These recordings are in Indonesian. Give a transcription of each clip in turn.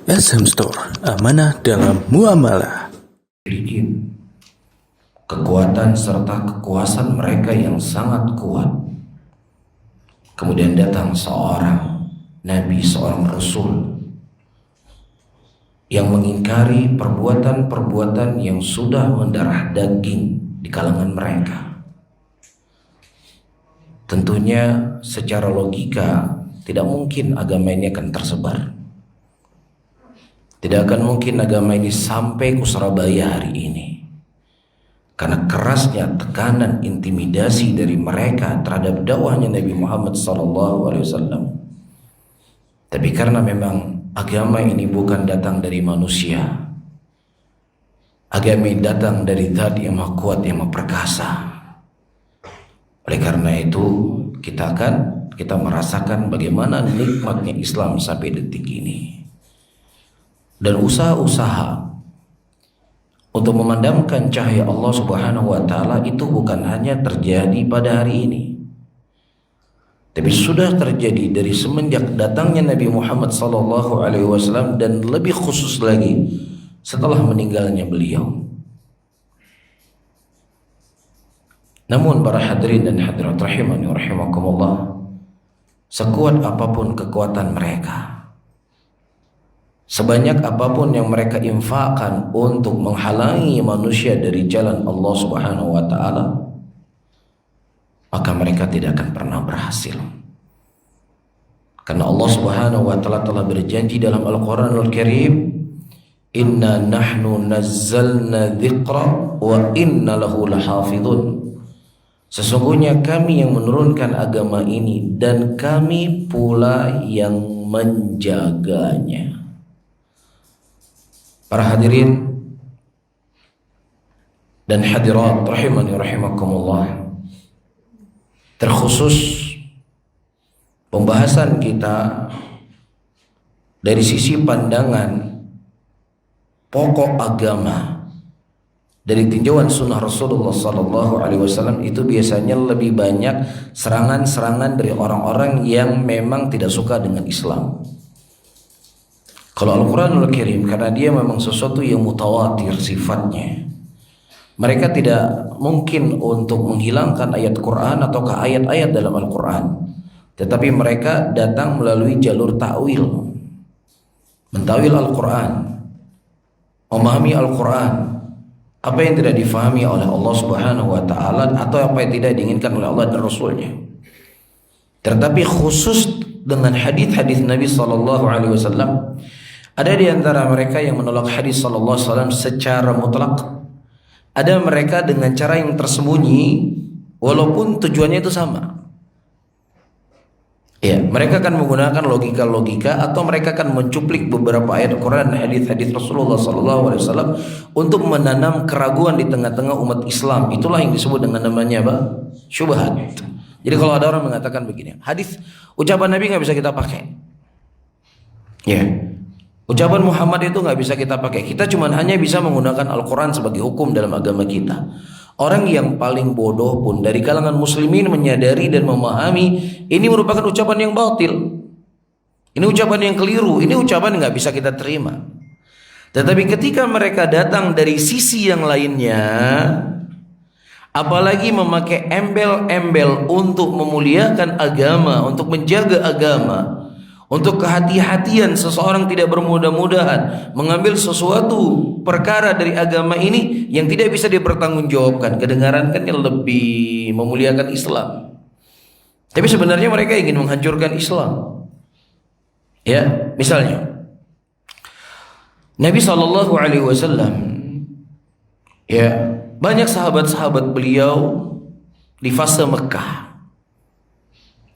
SM Store, amanah dalam muamalah. Kekuatan serta kekuasaan mereka yang sangat kuat. Kemudian datang seorang Nabi, seorang Rasul yang mengingkari perbuatan-perbuatan yang sudah mendarah daging di kalangan mereka. Tentunya secara logika tidak mungkin agama ini akan tersebar. Tidak akan mungkin agama ini sampai ke Surabaya hari ini. Karena kerasnya tekanan intimidasi dari mereka terhadap dakwahnya Nabi Muhammad SAW. Tapi karena memang agama ini bukan datang dari manusia, agama ini datang dari Zat yang Maha Kuat, yang Maha Perkasa. Oleh karena itu kita merasakan bagaimana nikmatnya Islam sampai detik ini. Dan usaha-usaha untuk memadamkan cahaya Allah Subhanahu wa taala itu bukan hanya terjadi pada hari ini, tapi sudah terjadi dari semenjak datangnya Nabi Muhammad SAW, dan lebih khusus lagi setelah meninggalnya beliau. Namun para hadirin dan hadirat rahimani wa rahimakumullah, sekuat apapun kekuatan mereka, sebanyak apapun yang mereka infakkan untuk menghalangi manusia dari jalan Allah Subhanahu wa taala, maka mereka tidak akan pernah berhasil. Karena Allah Subhanahu wa taala telah berjanji dalam Al-Qur'anul Karim, "Inna nahnu nazzalna dzikra wa inna lahu lahafidun." Sesungguhnya kami yang menurunkan agama ini dan kami pula yang menjaganya. Para hadirin dan hadirat rahimani rahimakumullah, terkhusus pembahasan kita dari sisi pandangan pokok agama dari tinjauan sunnah Rasulullah SAW, itu biasanya lebih banyak serangan-serangan dari orang-orang yang memang tidak suka dengan Islam. Kalau Al-Quranul Karim, karena dia memang sesuatu yang mutawatir sifatnya, mereka tidak mungkin untuk menghilangkan ayat Quran ataukah ayat-ayat dalam Al-Quran, tetapi mereka datang melalui jalur ta'wil, mentawil Al-Quran, memahami Al-Quran, apa yang tidak difahami oleh Allah Subhanahu wa taala atau apa yang tidak diinginkan oleh Allah dan Rasulnya. Tetapi khusus dengan hadis-hadis Nabi SAW, ada di antara mereka yang menolak hadis sallallahu alaihi wasallam secara mutlak. Ada mereka dengan cara yang tersembunyi walaupun tujuannya itu sama. Ya, mereka akan menggunakan logika-logika atau mereka akan mencuplik beberapa ayat Al-Quran dan hadis-hadis Rasulullah sallallahu alaihi wasallam untuk menanam keraguan di tengah-tengah umat Islam. Itulah yang disebut dengan namanya apa? Syubhat. Jadi kalau ada orang mengatakan begini, hadis ucapan Nabi nggak bisa kita pakai. Ya. Ucapan Muhammad itu nggak bisa kita pakai. Kita cuma hanya bisa menggunakan Al-Quran sebagai hukum dalam agama kita. Orang yang paling bodoh pun dari kalangan muslimin menyadari dan memahami ini merupakan ucapan yang batil. Ini ucapan yang keliru. Ini ucapan yang nggak bisa kita terima. Tetapi ketika mereka datang dari sisi yang lainnya, apalagi memakai embel-embel untuk memuliakan agama, untuk menjaga agama, untuk kehati-hatian seseorang tidak bermudah-mudahan mengambil sesuatu perkara dari agama ini yang tidak bisa dipertanggungjawabkan. Kedengaran kan yang lebih memuliakan Islam, tapi sebenarnya mereka ingin menghancurkan Islam. Ya, misalnya Nabi SAW, ya, banyak sahabat-sahabat beliau di fase Mekah.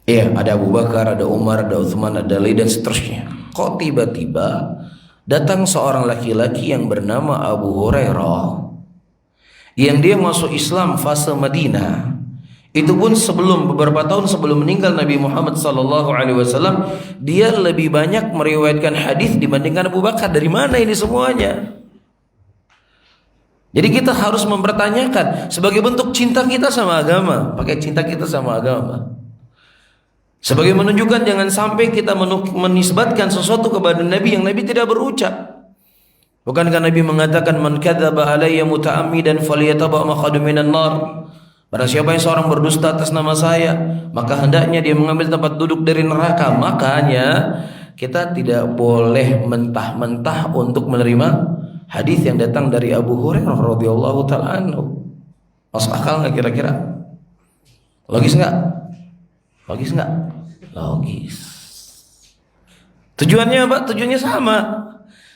Ya, ada Abu Bakar, ada Umar, ada Uthman, ada Ali dan seterusnya. Kok tiba-tiba datang seorang laki-laki yang bernama Abu Hurairah, yang dia masuk Islam fase Madinah. Itu pun beberapa tahun sebelum meninggal Nabi Muhammad SAW, dia lebih banyak meriwayatkan hadis dibandingkan Abu Bakar. Dari mana ini semuanya? Jadi kita harus mempertanyakan sebagai bentuk cinta kita sama agama, pakai cinta kita sama agama. Sebagai menunjukkan jangan sampai kita menisbatkan sesuatu kepada Nabi yang Nabi tidak berucap. Bukankah Nabi mengatakan man kadzaba alayya muta'ammidan falyataba' maq'adahu minan nar. Barang siapa yang seorang berdusta atas nama saya, maka hendaknya dia mengambil tempat duduk dari neraka. Makanya kita tidak boleh mentah-mentah untuk menerima hadis yang datang dari Abu Hurairah radhiyallahu taala anhu. Masuk akal nggak kira-kira? Logis nggak? Logis nggak? Logis. Tujuannya apa? Tujuannya sama.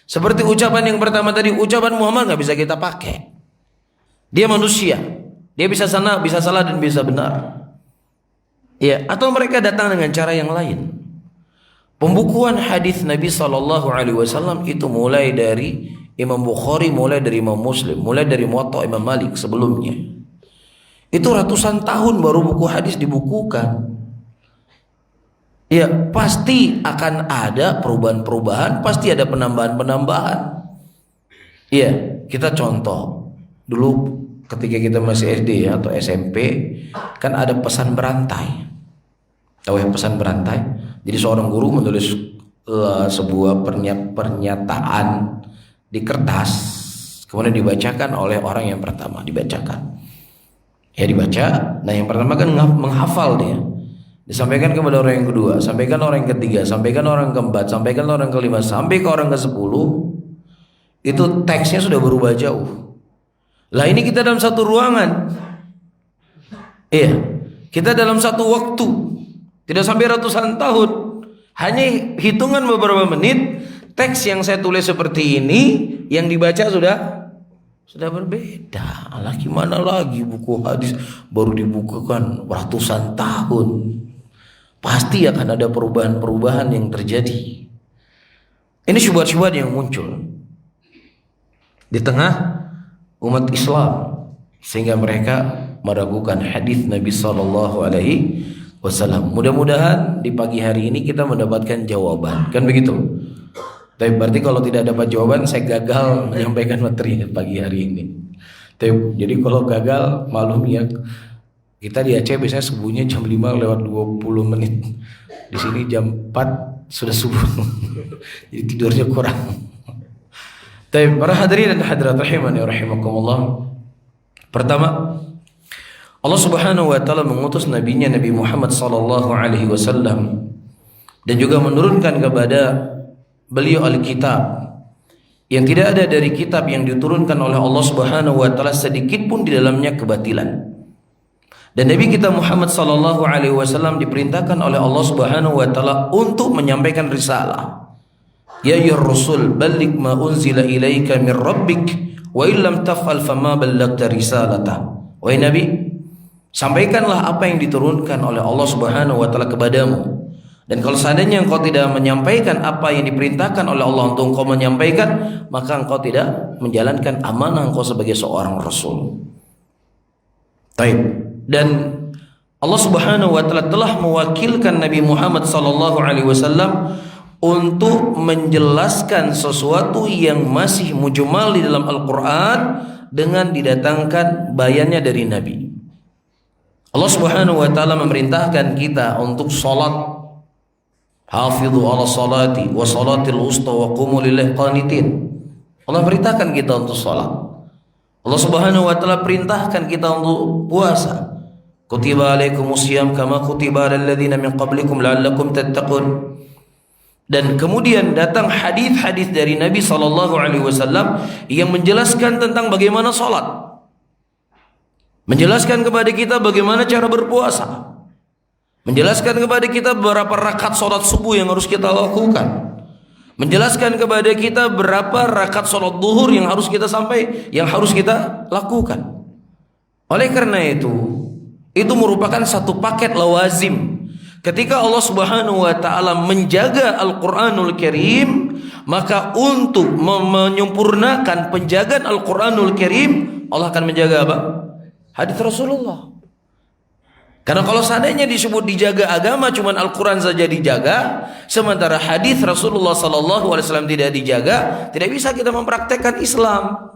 Seperti ucapan yang pertama tadi, ucapan Muhammad nggak bisa kita pakai. Dia manusia, dia bisa salah dan bisa benar. Ya, atau mereka datang dengan cara yang lain. Pembukuan hadis Nabi Shallallahu Alaihi Wasallam itu mulai dari Imam Bukhari, mulai dari Imam Muslim, mulai dari Muwatta Imam Malik sebelumnya. Itu ratusan tahun baru buku hadis dibukukan. Ya, pasti akan ada perubahan-perubahan, pasti ada penambahan-penambahan. Ya, kita contoh dulu ketika kita masih SD ya, atau SMP, kan ada pesan berantai. Tahu yang pesan berantai? Jadi seorang guru menulis sebuah pernyataan di kertas, kemudian dibacakan oleh orang yang pertama, dibacakan. Ya dibaca, nah yang pertama kan menghafal dia. Disampaikan kepada orang yang kedua, sampaikan orang yang ketiga, sampaikan orang keempat, sampaikan orang kelima, sampai ke orang ke-10. Itu teksnya sudah berubah jauh. Lah ini kita dalam satu ruangan. Iya, kita dalam satu waktu. Tidak sampai ratusan tahun. Hanya hitungan beberapa menit, teks yang saya tulis seperti ini, yang dibaca sudah berbeda. Alah gimana lagi buku hadis baru dibukukan ratusan tahun. Pasti akan ada perubahan-perubahan yang terjadi. Ini syubhat-syubhat yang muncul di tengah umat Islam, sehingga mereka meragukan hadis Nabi Sallallahu Alaihi Wasallam. Mudah-mudahan di pagi hari ini kita mendapatkan jawaban, kan begitu? Tapi berarti kalau tidak dapat jawaban, saya gagal menyampaikan materi pagi hari ini. Jadi kalau gagal, malum ya. Kita di Aceh biasanya subuhnya jam 5 lewat 20 menit. Di sini jam 4 sudah subuh. Jadi tidurnya kurang. Tapi para hadirin dan hadirat rahimani rahimakumullah. Pertama, Allah Subhanahu wa taala mengutus nabinya Nabi Muhammad sallallahu alaihi wasallam dan juga menurunkan kepada beliau Alkitab yang tidak ada dari kitab yang diturunkan oleh Allah Subhanahu wa taala sedikit pun di dalamnya kebatilan. Dan Nabi kita Muhammad sallallahu alaihi wasallam diperintahkan oleh Allah Subhanahu wa taala untuk menyampaikan risalah. Ya ayyuhar rasul balligh ma unzila ilaika min rabbik wa illam taf'al fama ballaghta risalata. Wahai Nabi, sampaikanlah apa yang diturunkan oleh Allah Subhanahu wa taala kepadamu. Dan kalau seandainya engkau tidak menyampaikan apa yang diperintahkan oleh Allah untuk engkau menyampaikan, maka engkau tidak menjalankan amanah engkau sebagai seorang rasul. Baik. Dan Allah Subhanahu wa taala telah mewakilkan Nabi Muhammad sallallahu alaihi wasallam untuk menjelaskan sesuatu yang masih mujmal di dalam Al-Qur'an dengan didatangkan bayannya dari Nabi. Allah Subhanahu wa taala memerintahkan kita untuk salat. Hafidhu ala salati wa salatil wusta wa qumu lillahi qanitin. Allah perintahkan kita untuk salat. Allah Subhanahu wa taala perintahkan kita untuk puasa. Kutiba alaikumusiyam kama kutiba alal ladzina min qablikum la'allakum tattaqun. Dan kemudian datang hadis-hadis dari Nabi sallallahu alaihi wasallam yang menjelaskan tentang bagaimana salat. Menjelaskan kepada kita bagaimana cara berpuasa. Menjelaskan kepada kita berapa rakaat salat subuh yang harus kita lakukan. Menjelaskan kepada kita berapa rakaat salat zuhur yang harus kita lakukan. Oleh karena itu merupakan satu paket lawazim. Ketika Allah Subhanahu wa taala menjaga Al-Qur'anul Karim, maka untuk menyempurnakan penjagaan Al-Qur'anul Karim, Allah akan menjaga apa? Hadis Rasulullah. Karena kalau seandainya disebut dijaga agama cuman Al-Quran saja dijaga, sementara hadis Rasulullah sallallahu alaihi wasallam tidak dijaga, tidak bisa kita mempraktekkan Islam.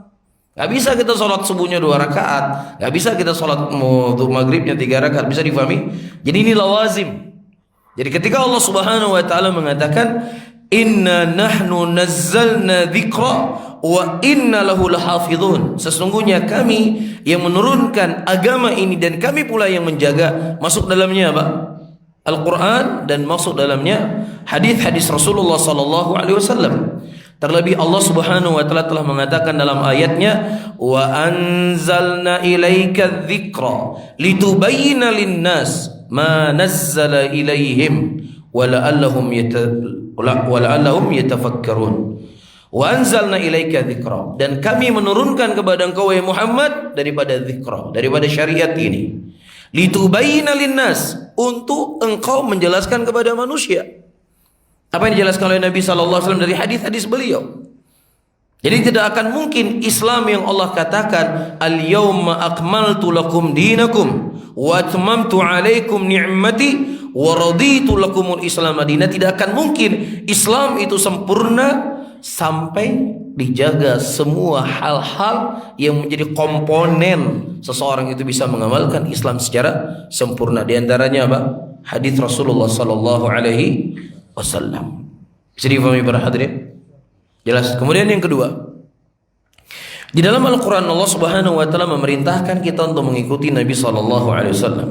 Gak bisa kita sholat subuhnya 2 rakaat, gak bisa kita sholat maghribnya 3 rakaat. Bisa difahami? Jadi ini lawazim. Jadi ketika Allah Subhanahu wa taala mengatakan inna nahnu nazzalna dzikra wa inna lahu lahafizun, sesungguhnya kami yang menurunkan agama ini dan kami pula yang menjaga, masuk dalamnya apa? Al-Quran, dan masuk dalamnya hadis-hadis Rasulullah sallallahu alaihi wasallam. Terlebih Allah Subhanahu wa taala telah mengatakan dalam ayatnya, wa anzalna ilaika dzikra litubayyana lin-nas ma nazzala ilaihim wa la'allahum yatafakkarun. Wa anzalna ilaika dzikra, dan kami menurunkan kepada engkau wahai Muhammad daripada dzikra, daripada syariat ini, litubayyana lin-nas, untuk engkau menjelaskan kepada manusia. Apa yang dijelaskan oleh Nabi SAW dari hadis-hadis beliau. Jadi tidak akan mungkin Islam yang Allah katakan al-yawma akmaltu lakum dinakum wa atmamtu alaikum ni'mati wa raditu lakumul Islam madinah, tidak akan mungkin Islam itu sempurna sampai dijaga semua hal-hal yang menjadi komponen seseorang itu bisa mengamalkan Islam secara sempurna. Di antaranya apa? Hadis Rasulullah sallallahu alaihi wasallam. Bisa difahami para hadirin? Jelas. Kemudian yang kedua, di dalam Al-Quran Allah Subhanahu wa taala memerintahkan kita untuk mengikuti Nabi sallallahu alaihi wasallam.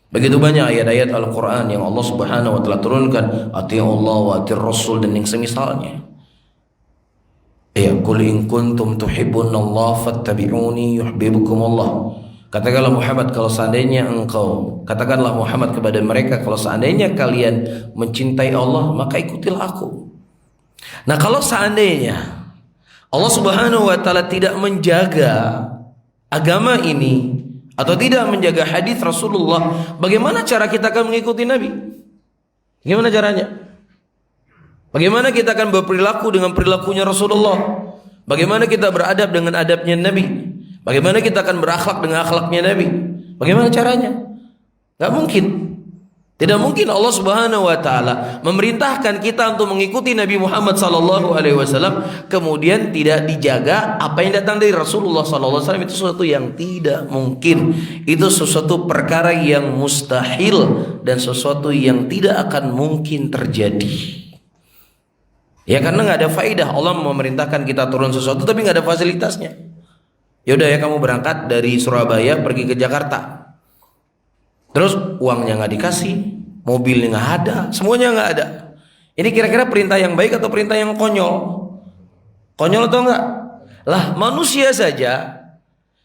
Begitu banyak ayat-ayat Al-Quran yang Allah Subhanahu wa taala turunkan, atii'ullah wa atii'ir rasul dan yang semisalnya. Ya, qul in kuntum tuhibbunallah fattabi'uni yuhibbukumullah. Katakanlah Muhammad, kalau seandainya engkau, katakanlah Muhammad kepada mereka, kalau seandainya kalian mencintai Allah, maka ikutilah aku. Nah, kalau seandainya Allah Subhanahu wa taala tidak menjaga agama ini atau tidak menjaga hadis Rasulullah, bagaimana cara kita akan mengikuti Nabi? Bagaimana caranya? Bagaimana kita akan berperilaku dengan perilakunya Rasulullah? Bagaimana kita beradab dengan adabnya Nabi? Bagaimana kita akan berakhlak dengan akhlaknya Nabi? Bagaimana caranya? Gak mungkin. Tidak mungkin Allah Subhanahu wa taala memerintahkan kita untuk mengikuti Nabi Muhammad sallallahu alaihi wasallam kemudian tidak dijaga apa yang datang dari Rasulullah sallallahu alaihi wasallam. Itu sesuatu yang tidak mungkin. Itu sesuatu perkara yang mustahil dan sesuatu yang tidak akan mungkin terjadi. Ya, karena nggak ada faidah Allah memerintahkan kita turun sesuatu tapi nggak ada fasilitasnya. Yaudah ya, kamu berangkat dari Surabaya pergi ke Jakarta, terus uangnya nggak dikasih, mobilnya nggak ada, semuanya nggak ada. Ini kira-kira perintah yang baik atau perintah yang konyol? Konyol atau enggak? Lah, manusia saja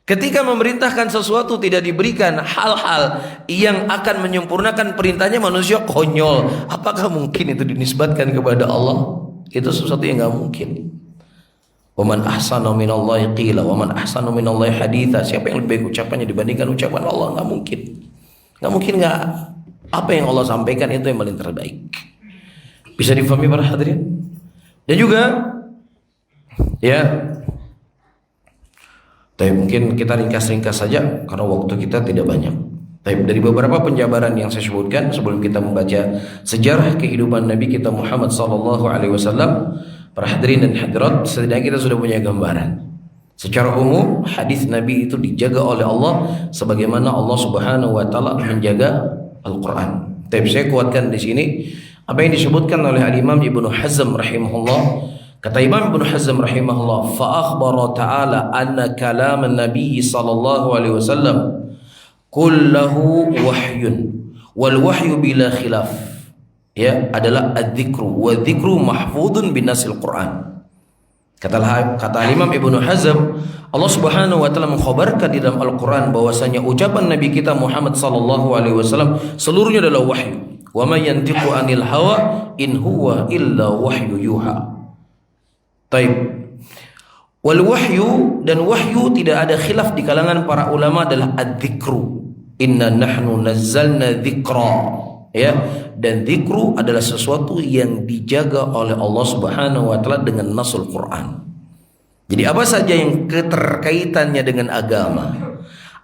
ketika memerintahkan sesuatu tidak diberikan hal-hal yang akan menyempurnakan perintahnya, manusia konyol. Apakah mungkin itu dinisbatkan kepada Allah? Itu sesuatu yang nggak mungkin. Waman ahsanu minallahi qila waman ahsanu minallahi haditha. Siapa yang lebih baik ucapannya dibandingkan ucapan Allah? Nggak mungkin. Nggak mungkin. Nggak. Apa yang Allah sampaikan itu yang paling terbaik. Bisa difahami para hadirin? Dan juga ya, tapi mungkin kita ringkas-ringkas saja karena waktu kita tidak banyak. Tapi dari beberapa penjabaran yang saya sebutkan sebelum kita membaca sejarah kehidupan Nabi kita Muhammad sallallahu alaihi wasallam, para hadirin dan hadirat, setidaknya kita sudah punya gambaran. Secara umum hadis Nabi itu dijaga oleh Allah sebagaimana Allah Subhanahu wa taala menjaga Al-Qur'an. Tapi saya kuatkan di sini apa yang disebutkan oleh Al-Imam Ibnu Hazm rahimahullah. Kata Imam Ibnu Hazm rahimahullah, fa akhbara ta'ala anna kalam an-nabi sallallahu alaihi wasallam kullahu wahyun wal wahyu bila khilaf, ya, adalah adzikru wa dzikru mahfudun binasil Quran. Kata Imam Ibnu Hazm, Allah Subhanahu wa taala mengkhabarkan di dalam Al-Quran bahwasanya ucapan Nabi kita Muhammad sallallahu alaihi wasallam seluruhnya adalah wahyu. Wa may yantiqu anil hawa in huwa illa wahyu yuha. Taib. Wal wahyu, dan wahyu tidak ada khilaf di kalangan para ulama, adalah adzikru. Inna nahnu nazzalna dzikra, ya, dan dzikru adalah sesuatu yang dijaga oleh Allah Subhanahu wa taala dengan nasul Quran. Jadi apa saja yang keterkaitannya dengan agama,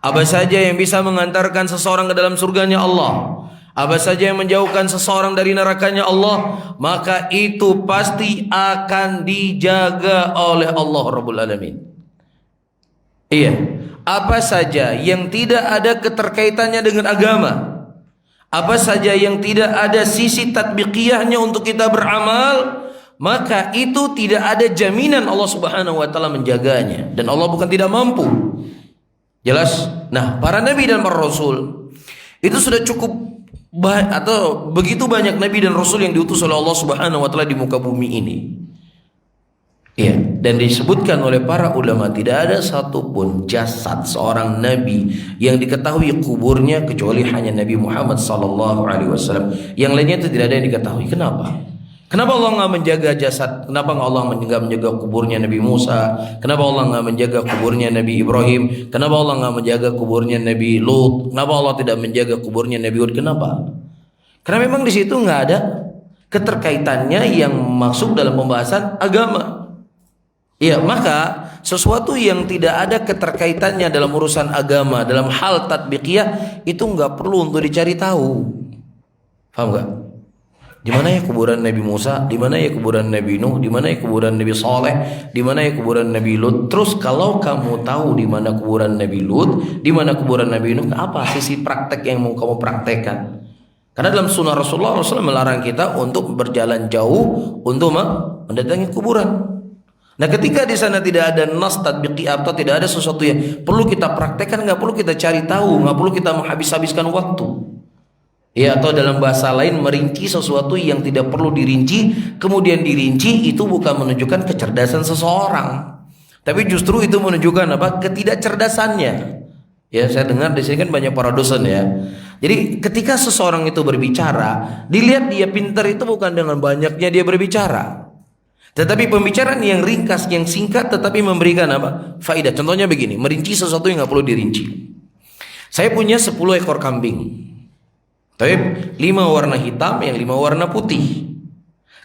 apa saja yang bisa mengantarkan seseorang ke dalam surganya Allah, apa saja yang menjauhkan seseorang dari nerakanya Allah, maka itu pasti akan dijaga oleh Allah Rabbul Alamin. Iya, apa saja yang tidak ada keterkaitannya dengan agama, apa saja yang tidak ada sisi tatbiqiyahnya untuk kita beramal, maka itu tidak ada jaminan Allah Subhanahu wa taala menjaganya, dan Allah bukan tidak mampu. Jelas? Nah, para nabi dan para rasul itu sudah cukup atau begitu banyak nabi dan rasul yang diutus oleh Allah Subhanahu wa taala di muka bumi ini. Ya, dan disebutkan oleh para ulama tidak ada satupun jasad seorang nabi yang diketahui kuburnya kecuali hanya Nabi Muhammad sallallahu alaihi wasallam. Yang lainnya itu tidak ada yang diketahui. Kenapa? Kenapa Allah nggak menjaga jasad? Kenapa Allah nggak menjaga kuburnya Nabi Musa? Kenapa Allah nggak menjaga kuburnya Nabi Ibrahim? Kenapa Allah nggak menjaga kuburnya Nabi Lut? Kenapa Allah tidak menjaga kuburnya Nabi Hud? Kenapa? Karena memang di situ nggak ada keterkaitannya yang masuk dalam pembahasan agama. Ya, maka sesuatu yang tidak ada keterkaitannya dalam urusan agama, dalam hal tatbiqiyah, itu nggak perlu untuk dicari tahu. Paham nggak? Di mana ya kuburan Nabi Musa? Di mana ya kuburan Nabi Nuh? Di mana ya kuburan Nabi Saleh? Di mana ya kuburan Nabi Lut? Terus kalau kamu tahu di mana kuburan Nabi Lut, di mana kuburan Nabi Nuh, apa sisi praktek yang mau kamu praktekkan? Karena dalam sunnah Rasulullah melarang kita untuk berjalan jauh untuk mendatangi kuburan. Nah, ketika di sana tidak ada nas tatbiqi atau tidak ada sesuatu yang perlu kita praktekkan, nggak perlu kita cari tahu, nggak perlu kita menghabis-habiskan waktu. Ya, atau dalam bahasa lain merinci sesuatu yang tidak perlu dirinci, kemudian dirinci, itu bukan menunjukkan kecerdasan seseorang, tapi justru itu menunjukkan apa? Ketidakcerdasannya. Ya, saya dengar di sini kan banyak para dosen ya. Jadi ketika seseorang itu berbicara, dilihat dia pintar itu bukan dengan banyaknya dia berbicara, tetapi pembicaraan yang ringkas, yang singkat, tetapi memberikan apa? Faidah. Contohnya begini, merinci sesuatu yang nggak perlu dirinci. Saya punya 10 ekor kambing. Tapi 5 warna hitam, yang 5 warna putih.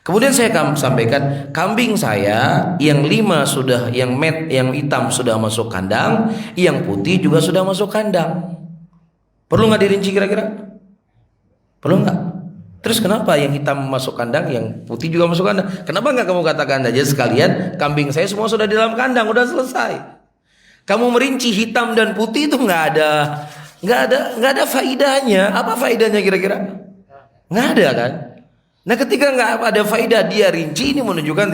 Kemudian saya sampaikan, kambing saya yang 5 sudah, yang hitam sudah masuk kandang, yang putih juga sudah masuk kandang. Perlu nggak dirinci kira-kira? Perlu nggak? Terus kenapa yang hitam masuk kandang, yang putih juga masuk kandang? Kenapa nggak kamu katakan aja sekalian kambing saya semua sudah di dalam kandang, udah selesai. Kamu merinci hitam dan putih itu nggak ada faidahnya. Apa faidahnya kira-kira? Nggak ada kan? Nah, ketika nggak ada faidah dia rinci, ini menunjukkan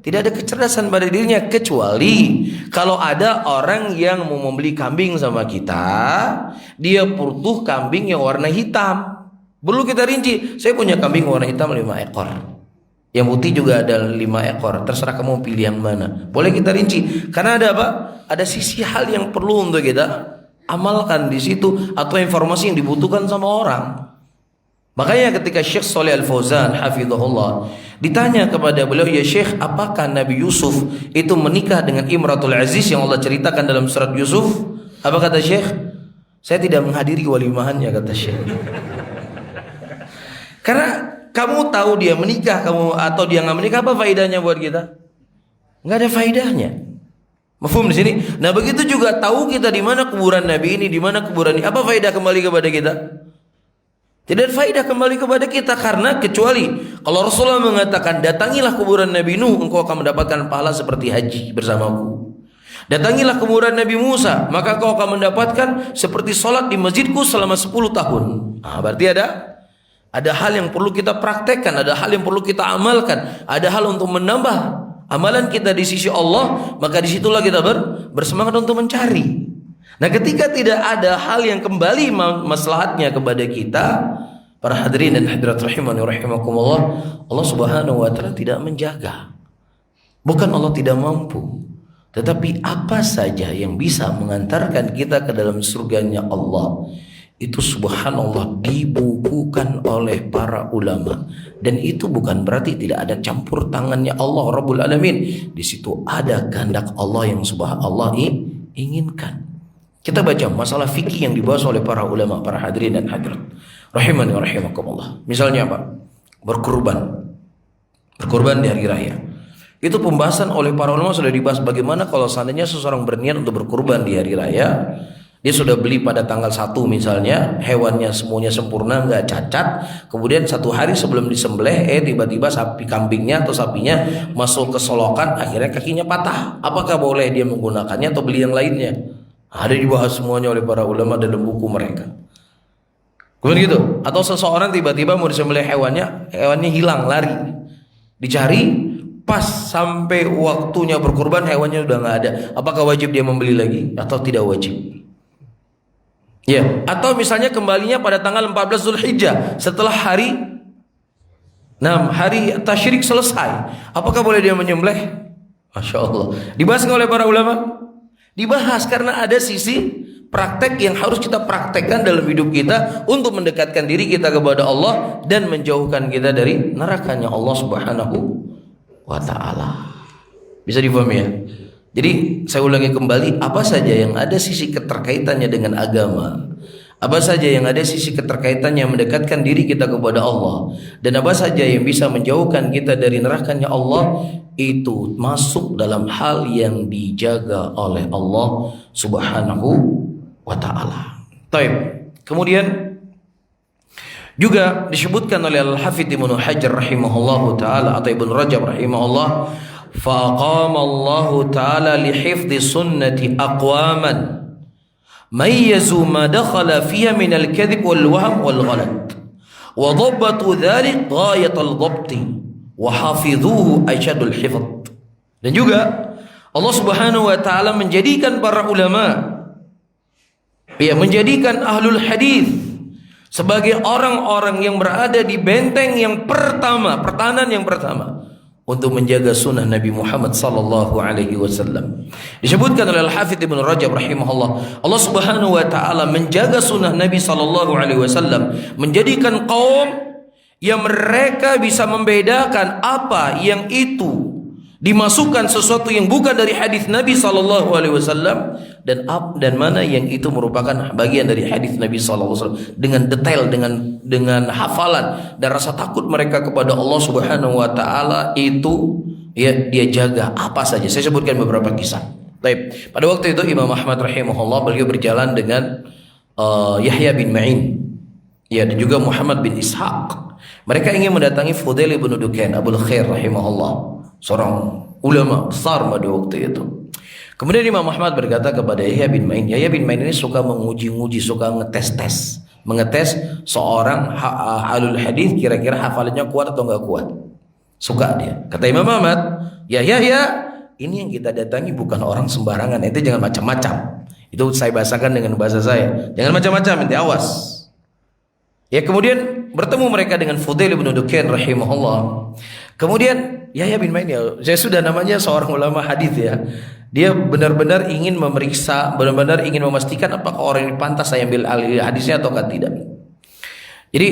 tidak ada kecerdasan pada dirinya, kecuali kalau ada orang yang mau membeli kambing sama kita, dia butuh kambing yang warna hitam. Perlu kita rinci, saya punya kambing warna hitam 5 ekor, yang putih juga ada 5 ekor, terserah kamu pilih yang mana. Boleh kita rinci, karena ada apa? Ada sisi hal yang perlu untuk kita amalkan di situ, atau informasi yang dibutuhkan sama orang. Makanya ketika Syekh Shalih Al-Fauzan hafizahullah ditanya kepada beliau, ya Syekh, apakah Nabi Yusuf itu menikah dengan Imratul Aziz yang Allah ceritakan dalam surat Yusuf? Apa kata Syekh? Saya tidak menghadiri walimahannya, kata Syekh. Karena kamu tahu dia menikah, kamu atau dia nggak menikah, apa faedahnya buat kita? Nggak ada faedahnya. Mafhum di sini. Nah, begitu juga tahu kita di mana kuburan Nabi ini, di mana kuburan ini, apa faedah kembali kepada kita? Tidak ada faedah kembali kepada kita, karena kecuali kalau Rasulullah mengatakan, datangilah kuburan Nabi Nuh, engkau akan mendapatkan pahala seperti haji bersamaku. Datangilah kuburan Nabi Musa, maka engkau akan mendapatkan seperti sholat di masjidku selama 10 tahun. Nah, berarti ada hal yang perlu kita praktekkan, ada hal yang perlu kita amalkan, ada hal untuk menambah amalan kita di sisi Allah, maka disitulah kita bersemangat untuk mencari. Nah, ketika tidak ada hal yang kembali maslahatnya kepada kita, para hadirin dan hadirat rahimani rahimakumullah, Allah Subhanahu wa taala tidak menjaga. Bukan Allah tidak mampu, tetapi apa saja yang bisa mengantarkan kita ke dalam surganya Allah, itu subhanallah dibukukan oleh para ulama. Dan itu bukan berarti tidak ada campur tangannya Allah Rabbul Alamin. Di situ ada kehendak Allah yang subhanallah inginkan. Kita baca masalah fikih yang dibahas oleh para ulama, para hadirin dan hadirat rahimani wa rahimakumullah. Misalnya apa? Berkurban di hari raya. Itu pembahasan oleh para ulama sudah dibahas, bagaimana kalau seandainya seseorang berniat untuk berkurban di hari raya. Dia sudah beli pada tanggal 1 misalnya, hewannya semuanya sempurna, nggak cacat. Kemudian 1 hari sebelum disembelih, tiba-tiba sapi kambingnya atau sapinya masuk ke solokan, akhirnya kakinya patah. Apakah boleh dia menggunakannya atau beli yang lainnya? Ada dibahas semuanya oleh para ulama dalam buku mereka. Kemudian gitu. Atau seseorang tiba-tiba mau disembelih hewannya hilang, lari. Dicari, pas sampai waktunya berkurban hewannya udah nggak ada. Apakah wajib dia membeli lagi atau tidak wajib? Ya, atau misalnya kembalinya pada tanggal 14 Zulhijjah setelah hari tasyrik selesai. Apakah boleh dia menyembelih? Masya Allah. Dibahas nggak oleh para ulama? Dibahas karena ada sisi praktek yang harus kita praktekkan dalam hidup kita untuk mendekatkan diri kita kepada Allah dan menjauhkan kita dari nerakanya Allah Subhanahu wa ta'ala. Bisa difahami ya? Jadi saya ulangi kembali, apa saja yang ada sisi keterkaitannya dengan agama, apa saja yang ada sisi keterkaitannya mendekatkan diri kita kepada Allah, dan apa saja yang bisa menjauhkan kita dari nerakanya Allah, itu masuk dalam hal yang dijaga oleh Allah Subhanahu wa ta'ala. Taib. Kemudian juga disebutkan oleh Al-Hafidz Ibnu Hajar rahimahullahu ta'ala atau Ibnu Rajab rahimahullah, faqama Allah ta'ala li hifdhi sunnati aqwaman mayyazu ma dakhala fiha min al-kadhib wal wahm wal ghalat wa dhabbatu dhalik ghayat al-dhabti wa hafidhuhu asyadul hifdh. Dan juga Allah Subhanahu wa taala menjadikan para ulama, menjadikan ahlul hadis sebagai orang-orang yang berada di benteng yang pertama, pertahanan yang pertama untuk menjaga sunnah Nabi Muhammad sallallahu alaihi wasallam. Disebutkan oleh Al-Hafidz Ibnu Rajab rahimahullah, Allah Subhanahu wa taala menjaga sunnah Nabi sallallahu alaihi wasallam, menjadikan kaum yang mereka bisa membedakan apa yang itu dimasukkan sesuatu yang bukan dari hadis Nabi sallallahu alaihi wasallam dan mana yang itu merupakan bagian dari hadis Nabi sallallahu alaihi wasallam, dengan detail, dengan hafalan dan rasa takut mereka kepada Allah Subhanahu wa taala itu dia jaga apa saja. Saya sebutkan beberapa kisah. Baik. Pada waktu itu Imam Ahmad rahimahullah beliau berjalan dengan Yahya bin Ma'in dan juga Muhammad bin Ishaq. Mereka ingin mendatangi Fudail bin Dukain Abul Khair rahimahullah, seorang ulama besar pada waktu itu. Kemudian Imam Ahmad berkata kepada Yahya bin Ma'in. Yahya bin Ma'in ini suka menguji-nguji, suka mengetes seorang alul hadis, kira-kira hafalannya kuat atau enggak kuat. Suka dia. Kata Imam Ahmad, Yahya, ini yang kita datangi bukan orang sembarangan, itu jangan macam-macam. Itu saya bahasakan dengan bahasa saya. Jangan macam-macam, ente awas. Ya, kemudian bertemu mereka dengan Fudail bin Dukain rahimahullah. Kemudian Yahya bin Ma'in, saya sudah namanya seorang ulama hadis ya. Dia benar-benar ingin memeriksa, benar-benar ingin memastikan apakah orang ini pantas saya ambil alih hadisnya atau tidak. Jadi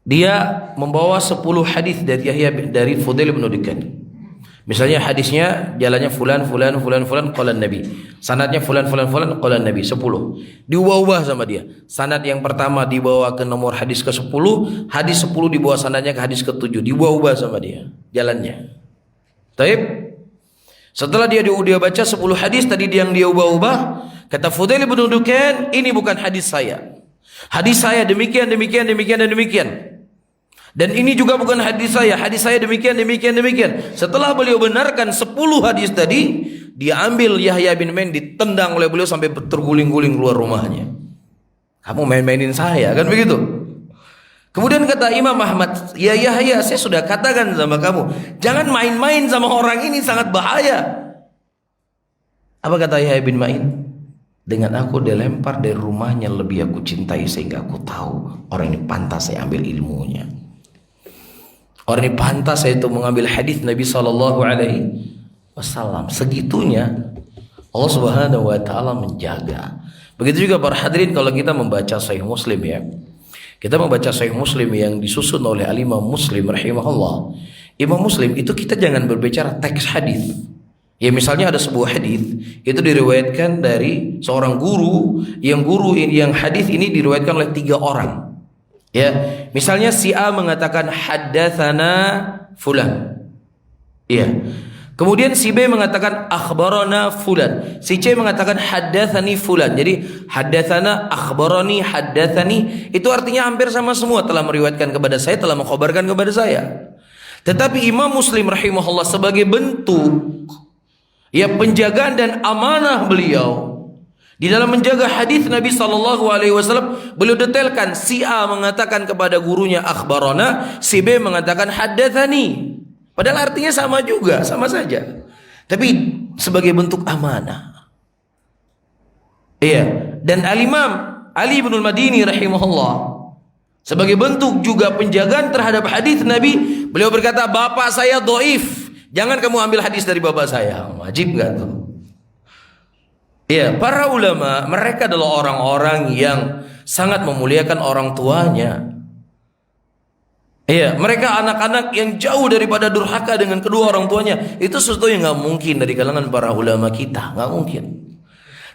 dia membawa 10 hadis dari Fudail bin Dukain. Misalnya hadisnya jalannya fulan qala Nabi. Sanadnya fulan qala Nabi 10. Diubah-ubah sama dia. Sanad yang pertama dibawa ke nomor hadis ke-10, hadis 10 dibawa sanadnya ke hadis ke-7. Diubah-ubah sama dia jalannya. Taib. Setelah dia baca 10 hadis tadi yang dia ubah-ubah, kata Fudail bin Dukain, ini bukan hadis saya. Hadis saya demikian. Dan ini juga bukan hadis saya demikian. Setelah beliau benarkan 10 hadis tadi, dia ambil Yahya bin Ma'in, ditendang oleh beliau sampai terguling-guling keluar rumahnya. Kamu main-mainin saya, kan begitu? Kemudian kata Imam Ahmad, ya Yahya, saya sudah katakan sama kamu, jangan main-main sama orang ini, sangat bahaya. Apa kata Yahya bin Ma'in? Dengan aku dilempar dari rumahnya lebih aku cintai, sehingga aku tahu orang ini pantas saya ambil ilmunya. Orang ini pantas saya itu mengambil hadis Nabi sallallahu alaihi wasallam. Segitunya Allah Subhanahu wa taala menjaga. Begitu juga para hadirin kalau kita membaca Sahih Muslim ya. Kita membaca Sahih Muslim yang disusun oleh Al-Imam Muslim rahimahullah. Imam Muslim itu kita jangan berbicara teks hadis. Ya misalnya ada sebuah hadis itu diriwayatkan dari seorang guru yang hadis ini diriwayatkan oleh 3 orang. Ya, misalnya si A mengatakan haddatsana fulan. Iya. Kemudian si B mengatakan akhbarana fulan. Si C mengatakan haddatsani fulan. Jadi haddatsana, akhbarani, haddatsani itu artinya hampir sama semua, telah meriwayatkan kepada saya, telah mengkhabarkan kepada saya. Tetapi Imam Muslim rahimahullah sebagai bentuk penjagaan dan amanah beliau Di dalam menjaga hadis Nabi sallallahu alaihi wasallam, beliau detailkan si A mengatakan kepada gurunya akhbarana, si B mengatakan haddatsani. Padahal artinya sama juga, sama saja. Tapi sebagai bentuk amanah. Iya, dan Al-Imam Ali bin Al-Madini rahimahullah, sebagai bentuk juga penjagaan terhadap hadis Nabi, beliau berkata, bapak saya dhaif, jangan kamu ambil hadis dari bapak saya. Wajib enggak tuh? Iya, para ulama mereka adalah orang-orang yang sangat memuliakan orang tuanya. Iya, mereka anak-anak yang jauh daripada durhaka dengan kedua orang tuanya. Itu sesuatu yang nggak mungkin dari kalangan para ulama kita, nggak mungkin.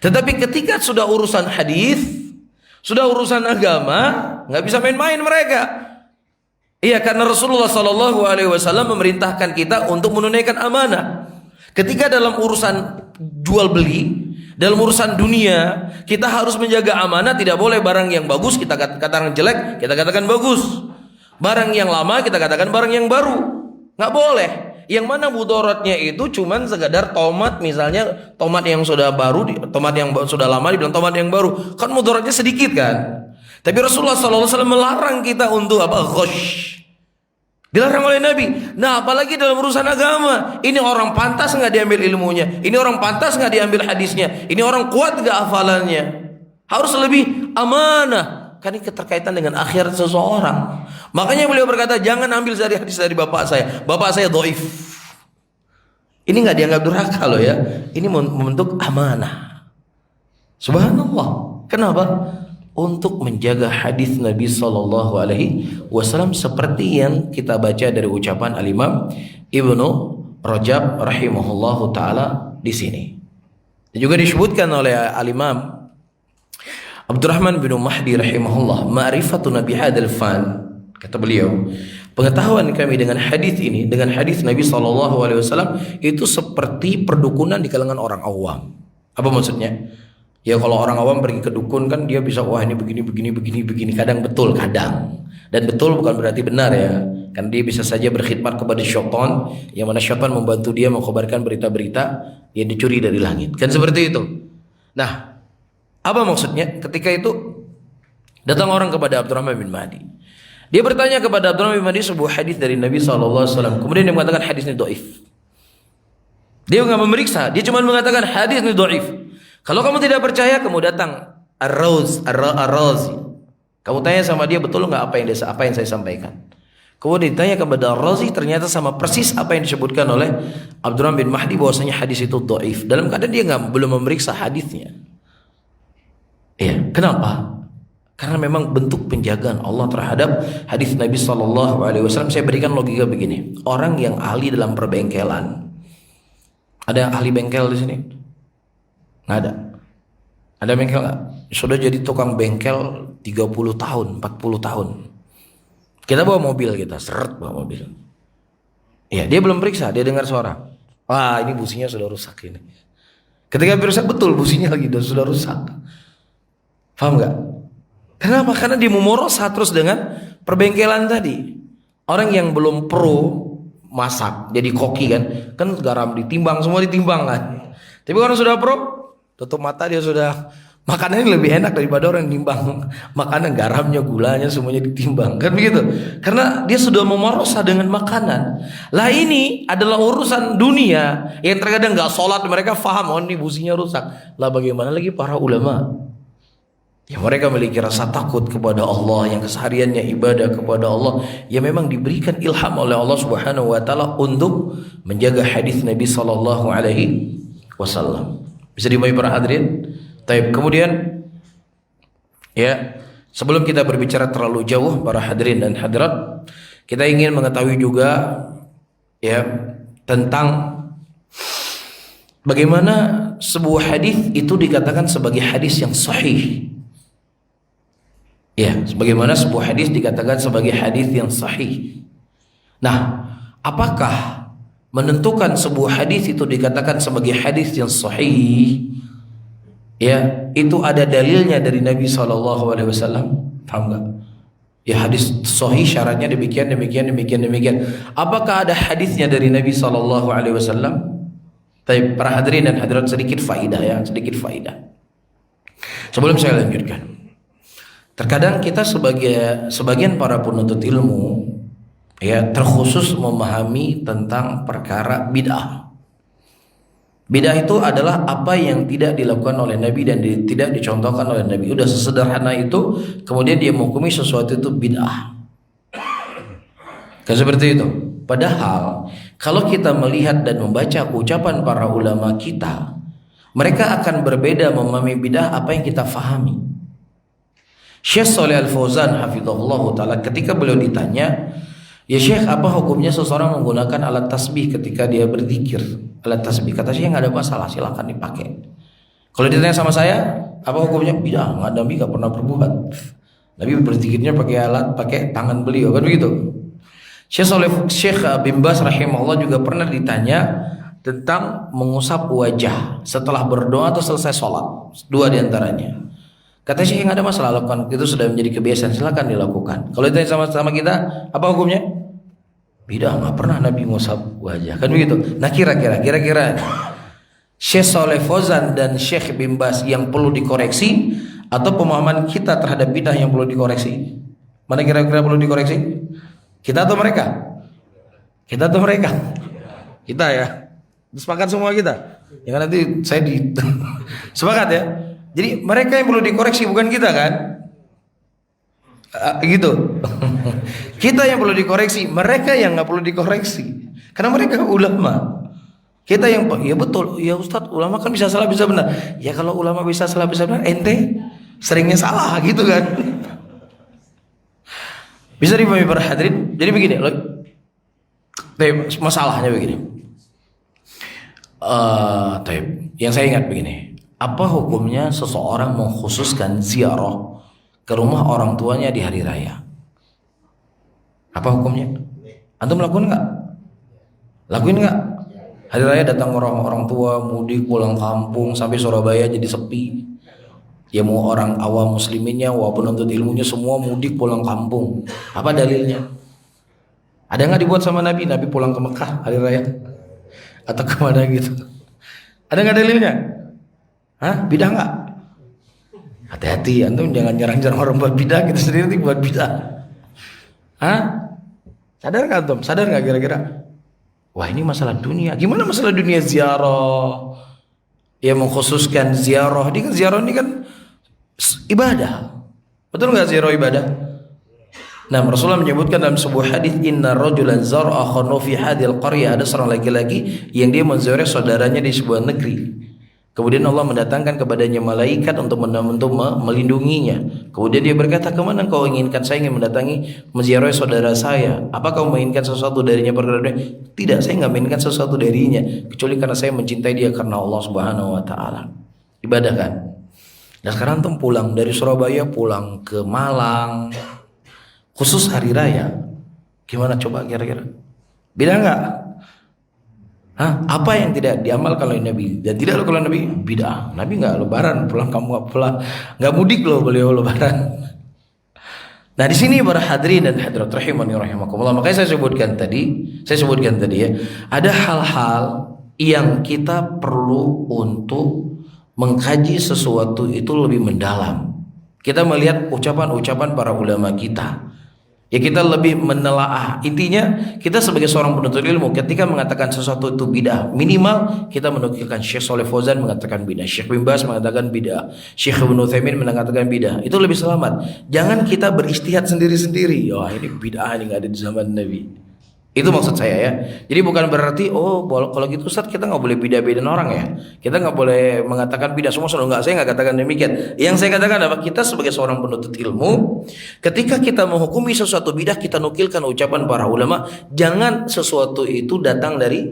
Tetapi ketika sudah urusan hadis, sudah urusan agama, nggak bisa main-main mereka. Iya, karena Rasulullah Shallallahu Alaihi Wasallam memerintahkan kita untuk menunaikan amanah. Ketika dalam urusan jual beli, dalam urusan dunia, kita harus menjaga amanah. Tidak boleh barang yang bagus kita katakan jelek, kita katakan bagus. Barang yang lama kita katakan barang yang baru. Nggak boleh. Yang mana mudaratnya itu cuman sekadar tomat, misalnya tomat yang sudah baru, tomat yang sudah lama dibilang tomat yang baru, kan mudaratnya sedikit kan. Tapi Rasulullah SAW melarang kita untuk apa? Ghosh. Dilarang oleh Nabi. Nah, apalagi dalam urusan agama. Ini orang pantas nggak diambil ilmunya? Ini orang pantas nggak diambil hadisnya? Ini orang kuat nggak hafalannya? Harus lebih amanah. Karena ini keterkaitan dengan akhirat seseorang. Makanya beliau berkata, jangan ambil dari hadis dari bapak saya. Bapak saya dhaif. Ini nggak dianggap durhaka loh ya. Ini membentuk amanah. Subhanallah. Kenapa? Untuk menjaga hadis Nabi Sallallahu Alaihi Wasallam seperti yang kita baca dari ucapan Al-Imam Ibnu Rajab rahimahullahu taala di sini. Dan juga disebutkan oleh Al-Imam Abdurrahman bin Mahdi rahimahullah, ma'rifatu Nabi hadzal fan, kata beliau, pengetahuan kami dengan hadis ini, dengan hadis Nabi Sallallahu Alaihi Wasallam itu seperti perdukunan di kalangan orang awam. Apa maksudnya? Ya kalau orang awam pergi ke dukun kan dia bisa, wah ini begini. Kadang betul, kadang. Dan betul bukan berarti benar ya. Kan dia bisa saja berkhidmat kepada syaitan, yang mana syaitan membantu dia mengkhabarkan berita-berita yang dicuri dari langit. Kan seperti itu. Nah, apa maksudnya? Ketika itu datang orang kepada Abdurrahman bin Mahdi. Dia bertanya kepada Abdurrahman bin Mahdi sebuah hadis dari Nabi SAW. Kemudian dia mengatakan hadis ini dhaif. Dia nggak memeriksa, dia cuma mengatakan hadis ini dhaif. Kalau kamu tidak percaya, kamu datang Ar-Razi. Kamu tanya sama dia, betul nggak apa yang saya sampaikan? Kemudian ditanya kepada Ar-Razi, ternyata sama persis apa yang disebutkan oleh Abdurrahman bin Mahdi, bahwasanya hadis itu dhaif. Dalam keadaan dia belum memeriksa hadisnya. Iya, kenapa? Karena memang bentuk penjagaan Allah terhadap hadis Nabi Sallallahu Alaihi Wasallam. Saya berikan logika begini: orang yang ahli dalam perbengkelan, ada yang ahli bengkel di sini? Nggak ada. Ada bengkel nggak? Sudah jadi tukang bengkel 30 tahun, 40 tahun. Kita bawa mobil, kita seret bawa mobil. Ya, dia belum periksa, dia dengar suara. Wah, ini businya sudah rusak ini. Ketika rusak, betul businya lagi sudah rusak. Paham nggak? Kenapa? Karena dia memorosa terus dengan perbengkelan tadi. Orang yang belum pro masak, jadi koki kan garam ditimbang, semua ditimbang kan. Tapi orang sudah pro, tutup mata dia sudah, makanannya lebih enak daripada orang yang nimbang makanan, garamnya, gulanya semuanya ditimbang, kan begitu? Karena dia sudah memerosa dengan makanan. Lah ini adalah urusan dunia yang terkadang nggak sholat, mereka faham, oh ini businya rusak. Lah bagaimana lagi para ulama? Ya mereka memiliki rasa takut kepada Allah, yang kesehariannya ibadah kepada Allah, yang memang diberikan ilham oleh Allah Subhanahu wa taala untuk menjaga hadis Nabi sallallahu alaihi wasallam. Bisa dimulai para hadirin. Taib. Kemudian ya, sebelum kita berbicara terlalu jauh para hadirin dan hadirat, kita ingin mengetahui juga ya tentang bagaimana sebuah hadis itu dikatakan sebagai hadis yang sahih. Ya, sebagaimana sebuah hadis dikatakan sebagai hadis yang sahih. Nah, apakah menentukan sebuah hadis itu dikatakan sebagai hadis yang sahih, ya itu ada dalilnya dari Nabi SAW? Paham nggak? Ya hadis sahih syaratnya demikian. Apakah ada hadisnya dari Nabi SAW? Tapi para hadirin dan hadirat sedikit faidah ya, sedikit faidah. Sebelum saya lanjutkan, terkadang kita sebagian para penuntut ilmu ya terkhusus memahami tentang perkara bid'ah. Bid'ah itu adalah apa yang tidak dilakukan oleh Nabi dan tidak dicontohkan oleh Nabi. Udah sesederhana itu, kemudian dia menghukumi sesuatu itu bid'ah. Kan seperti itu. Padahal kalau kita melihat dan membaca ucapan para ulama kita, mereka akan berbeda memahami bid'ah apa yang kita fahami. Syekh Shalih Al-Fauzan hafizahullah taala ketika beliau ditanya, "Ya Syekh, apa hukumnya seseorang menggunakan alat tasbih ketika dia berzikir?" Alat tasbih, kata Syekh nggak ada masalah, silakan dipakai. Kalau ditanya sama saya, apa hukumnya? Bid'ah, Nabi nggak pernah berbuat. Nabi berzikirnya pakai alat, pakai tangan beliau, kan begitu. Syekh bin Baz rahimahullah juga pernah ditanya tentang mengusap wajah setelah berdoa atau selesai sholat, dua diantaranya. Kata Syekh nggak ada masalah, lakukan, itu sudah menjadi kebiasaan, silakan dilakukan. Kalau ditanya sama kita, apa hukumnya? Bid'ah, nggak pernah Nabi ngusap wajah, kan begitu. Nah kira-kira Syekh Shalih Fauzan dan Syekh bin Baz yang perlu dikoreksi atau pemahaman kita terhadap bid'ah yang perlu dikoreksi? Mana kira-kira perlu dikoreksi? Kita atau mereka? Kita atau mereka? Kita ya. Sepakat semua kita. Ya kan nanti saya sepakat ya. Jadi mereka yang perlu dikoreksi bukan kita kan? Gitu. Kita yang perlu dikoreksi, mereka yang nggak perlu dikoreksi. Karena mereka ulama. Kita yang ya betul, ya Ustadz, ulama kan bisa salah bisa benar. Ya kalau ulama bisa salah bisa benar, ente seringnya salah gitu kan. Bisa dipahami para hadirin. Jadi begini, masalahnya begini. Yang saya ingat begini. Apa hukumnya seseorang mengkhususkan ziarah ke rumah orang tuanya di hari raya? Apa hukumnya? Antum lakuin nggak? Lakuin nggak? Hari raya datang orang tua mudik pulang kampung sampai Surabaya jadi sepi. Ya mau orang awam musliminnya walaupun penuntut ilmunya semua mudik pulang kampung. Apa dalilnya? Ada nggak dibuat sama Nabi? Nabi pulang ke Mekah hari raya atau kemana gitu? Ada nggak dalilnya? Hah? Bidah nggak? Hati-hati, antum jangan nyerang-nyerang orang buat bidah, kita sendiri buat bidah. Hah? Sadar nggak antum? Sadar nggak kira-kira? Wah ini masalah dunia. Gimana masalah dunia ziarah? Ya mengkhususkan ziarah. Ini kan ziarah ini kan ibadah. Betul nggak ziarah ibadah? Nah Rasulullah menyebutkan dalam sebuah hadis, Inna rajulan zar'a khanu fi hadil qaryah. Ada seorang laki-laki yang dia menziarah saudaranya di sebuah negeri. Kemudian Allah mendatangkan kepadanya malaikat untuk melindunginya. Kemudian dia berkata, kemana kau inginkan? Saya ingin menziarahi saudara saya. Apa kau menginginkan sesuatu darinya? Tidak, saya nggak menginginkan sesuatu darinya kecuali karena saya mencintai dia karena Allah Subhanahu Wa Taala. Ibadah kan. Nah sekarang tuh pulang dari Surabaya pulang ke Malang, khusus hari raya. Gimana coba kira-kira? Beda nggak? Hah? Apa yang tidak diamalkan oleh Nabi dan tidak dilakukan oleh Nabi? Bid'ah. Nabi nggak lebaran, pulang kamu nggak pulang, nggak mudik loh beliau lebaran. Nah di sini para hadirin dan hadirat rahimani rahimakumullah, makanya saya sebutkan tadi ya, ada hal-hal yang kita perlu untuk mengkaji sesuatu itu lebih mendalam. Kita melihat ucapan-ucapan para ulama kita. Ya kita lebih menelaah. Intinya kita sebagai seorang penuntut ilmu ketika mengatakan sesuatu itu bid'ah, minimal kita menukilkan Syekh Shalih Fauzan mengatakan bid'ah, Syekh bin Baz mengatakan bid'ah, Syekh Ibnu Utsaimin mengatakan bid'ah. Itu lebih selamat. Jangan kita beristihad sendiri-sendiri. Oh ini bid'ah, ini nggak ada di zaman Nabi. Itu maksud saya ya. Jadi bukan berarti kalau gitu Ustaz kita nggak boleh beda-bedain orang ya. Kita nggak boleh mengatakan beda semua. Enggak, saya nggak katakan demikian. Yang saya katakan adalah kita sebagai seorang penuntut ilmu, ketika kita menghukumi sesuatu bidah, kita nukilkan ucapan para ulama. Jangan sesuatu itu datang dari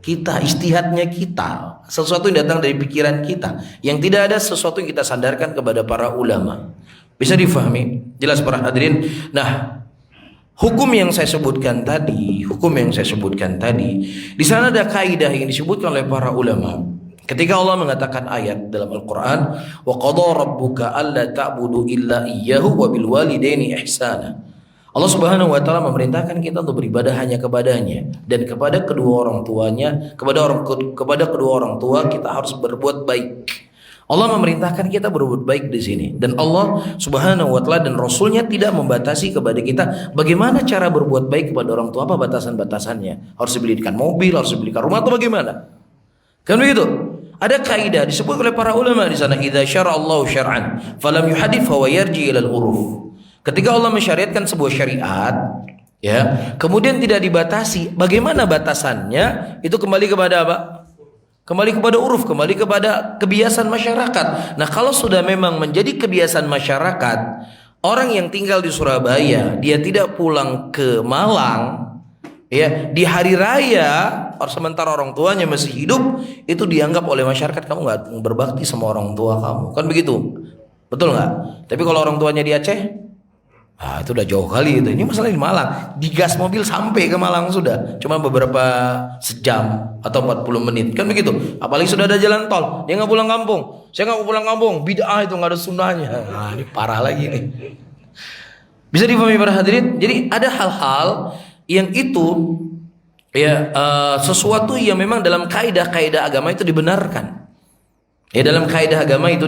kita, istihadnya kita, sesuatu yang datang dari pikiran kita, yang tidak ada sesuatu yang kita sandarkan kepada para ulama. Bisa difahami? Jelas para hadirin. Nah, hukum yang saya sebutkan tadi, di sana ada kaidah yang disebutkan oleh para ulama. Ketika Allah mengatakan ayat dalam Al-Qur'an, wa qadha rabbuka alla ta'budu illa iyyahu wa bil walidaini ihsana. Allah Subhanahu wa taala memerintahkan kita untuk beribadah hanya kepadanya dan kepada kedua orang tuanya, kepada kedua orang tua kita harus berbuat baik. Allah memerintahkan kita berbuat baik di sini, dan Allah Subhanahu wa taala dan Rasulnya tidak membatasi kepada kita bagaimana cara berbuat baik kepada orang tua, apa batasan-batasannya. Harus dibelikan mobil, harus dibelikan rumah, atau bagaimana? Kan begitu? Ada kaidah disebut oleh para ulama di sana, idza syara Allahu syar'an falam yuhadith fa yarji ila al-uruf. Ketika Allah mensyariatkan sebuah syariat, ya, kemudian tidak dibatasi, bagaimana batasannya? Itu kembali kepada apa? Kembali kepada uruf, kembali kepada kebiasaan masyarakat. Nah, kalau sudah memang menjadi kebiasaan masyarakat, orang yang tinggal di Surabaya, dia tidak pulang ke Malang, ya, di hari raya, sementara orang tuanya masih hidup, itu dianggap oleh masyarakat kamu nggak berbakti sama orang tua kamu, kan begitu? Betul nggak? Tapi kalau orang tuanya di Aceh, itu udah jauh kali itu. Ini masalah di Malang. Digas mobil sampai ke Malang sudah. Cuma beberapa sejam atau 40 menit. Kan begitu. Apalagi sudah ada jalan tol. Dia nggak pulang kampung. Saya nggak mau pulang kampung. Bid'ah itu nggak ada sunnahnya. Nah, ini parah lagi nih. Bisa difahami para hadirin? Jadi ada hal-hal yang itu ya sesuatu yang memang dalam kaidah-kaidah agama itu dibenarkan. Ya, dalam kaidah agama itu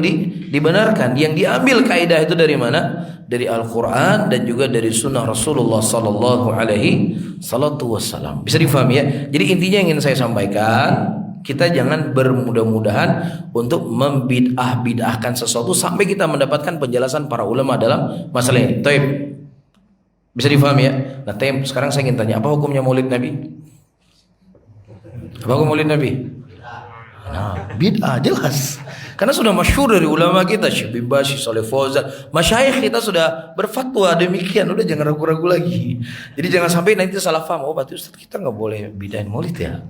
dibenarkan. Yang diambil kaidah itu dari mana? Dari Al-Quran dan juga dari Sunnah Rasulullah Sallallahu Alaihi Wasallam. Bisa difahami ya? Jadi intinya yang ingin saya sampaikan, kita jangan bermudah-mudahan untuk membid'ah-bid'ahkan sesuatu sampai kita mendapatkan penjelasan para ulama dalam masalah ini. Taib. Bisa difahami ya? Nah, Taib, sekarang saya ingin tanya, apa hukumnya Maulid Nabi? Apa hukum Maulid Nabi? Nah, bid'ah jelas. Karena sudah masyhur dari ulama kita, Syekh bin Baz, Syekh Shalih Fauzan, masyayikh kita sudah berfatwa demikian. Udah jangan ragu-ragu lagi. Jadi jangan sampai nanti salah paham. Oh, berarti Ustaz kita nggak boleh bidain Maulid ya?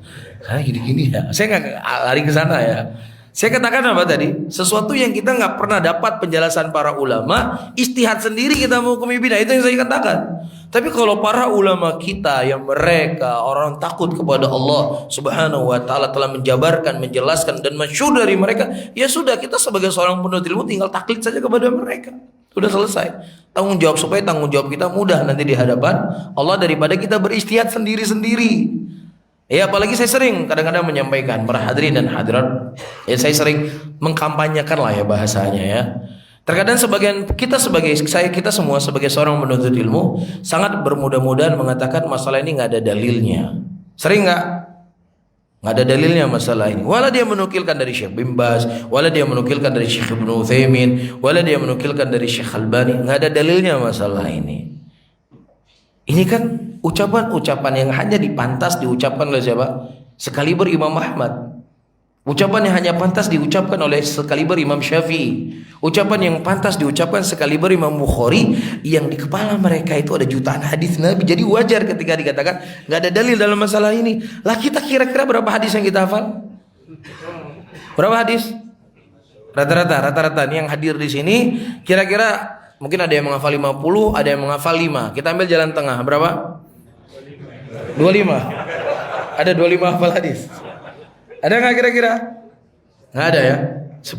Karena gini-gini ya. Saya nggak lari ke sana ya. Saya katakan apa tadi? Sesuatu yang kita nggak pernah dapat penjelasan para ulama, ijtihad sendiri kita mau hukumi bidah. Itu yang saya katakan. Tapi kalau para ulama kita yang mereka orang takut kepada Allah Subhanahu wa taala telah menjabarkan, menjelaskan dan masyhur dari mereka, ya sudah, kita sebagai seorang penuntut ilmu tinggal taklid saja kepada mereka. Sudah selesai. Tanggung jawab, supaya tanggung jawab kita mudah nanti di hadapan Allah daripada kita berijtihad sendiri-sendiri. Ya, apalagi saya sering kadang-kadang menyampaikan para hadirin dan hadirat, ya saya sering mengkampanyekan lah ya bahasanya ya. Terkadang kita semua sebagai seorang penuntut ilmu sangat bermudah-mudahan mengatakan masalah ini nggak ada dalilnya. Sering nggak? Nggak ada dalilnya masalah ini. Walau dia menukilkan dari Syekh bin Baz, walau dia menukilkan dari Syekh Ibnu Utsaimin, walau dia menukilkan dari Syekh Albani, nggak ada dalilnya masalah ini. Ini kan ucapan-ucapan yang hanya dipantas diucapkan oleh siapa? Sekaliber Imam Ahmad. Ucapan yang hanya pantas diucapkan oleh sekaliber Imam Syafi'i. Ucapan yang pantas diucapkan sekaliber Imam Bukhari, yang di kepala mereka itu ada jutaan hadis Nabi. Jadi wajar ketika dikatakan nggak ada dalil dalam masalah ini. Lah kita kira-kira berapa hadis yang kita hafal? Berapa hadis? Rata-rata nih yang hadir di sini kira-kira mungkin ada yang menghafal 50, ada yang menghafal 5. Kita ambil jalan tengah. Berapa? 25. Ada 25 hafal hadis. Ada nggak kira-kira? Nggak ada ya? 10.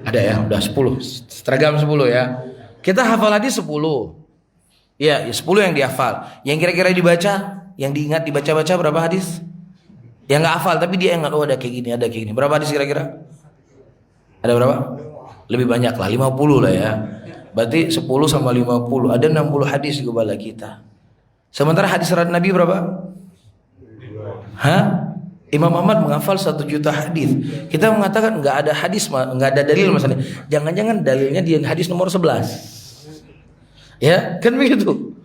Ada ya? Udah 10. Seragam 10 ya. Kita hafal hadis 10. Ya 10 yang dihafal. Yang kira-kira dibaca, yang diingat dibaca-baca berapa hadis? Yang nggak hafal tapi dia ingat, oh ada kayak gini, ada kayak gini. Berapa hadis kira-kira? Ada berapa? Lebih banyak lah, 50 lah ya. Berarti 10 sama 50, ada 60 hadis di kepala kita. Sementara hadis Nabi berapa? Hah? Imam Ahmad menghafal 1 juta hadis. Kita mengatakan nggak ada hadis, nggak ada dalil masalah. Jangan-jangan dalilnya di hadis nomor 11. Ya, kan begitu.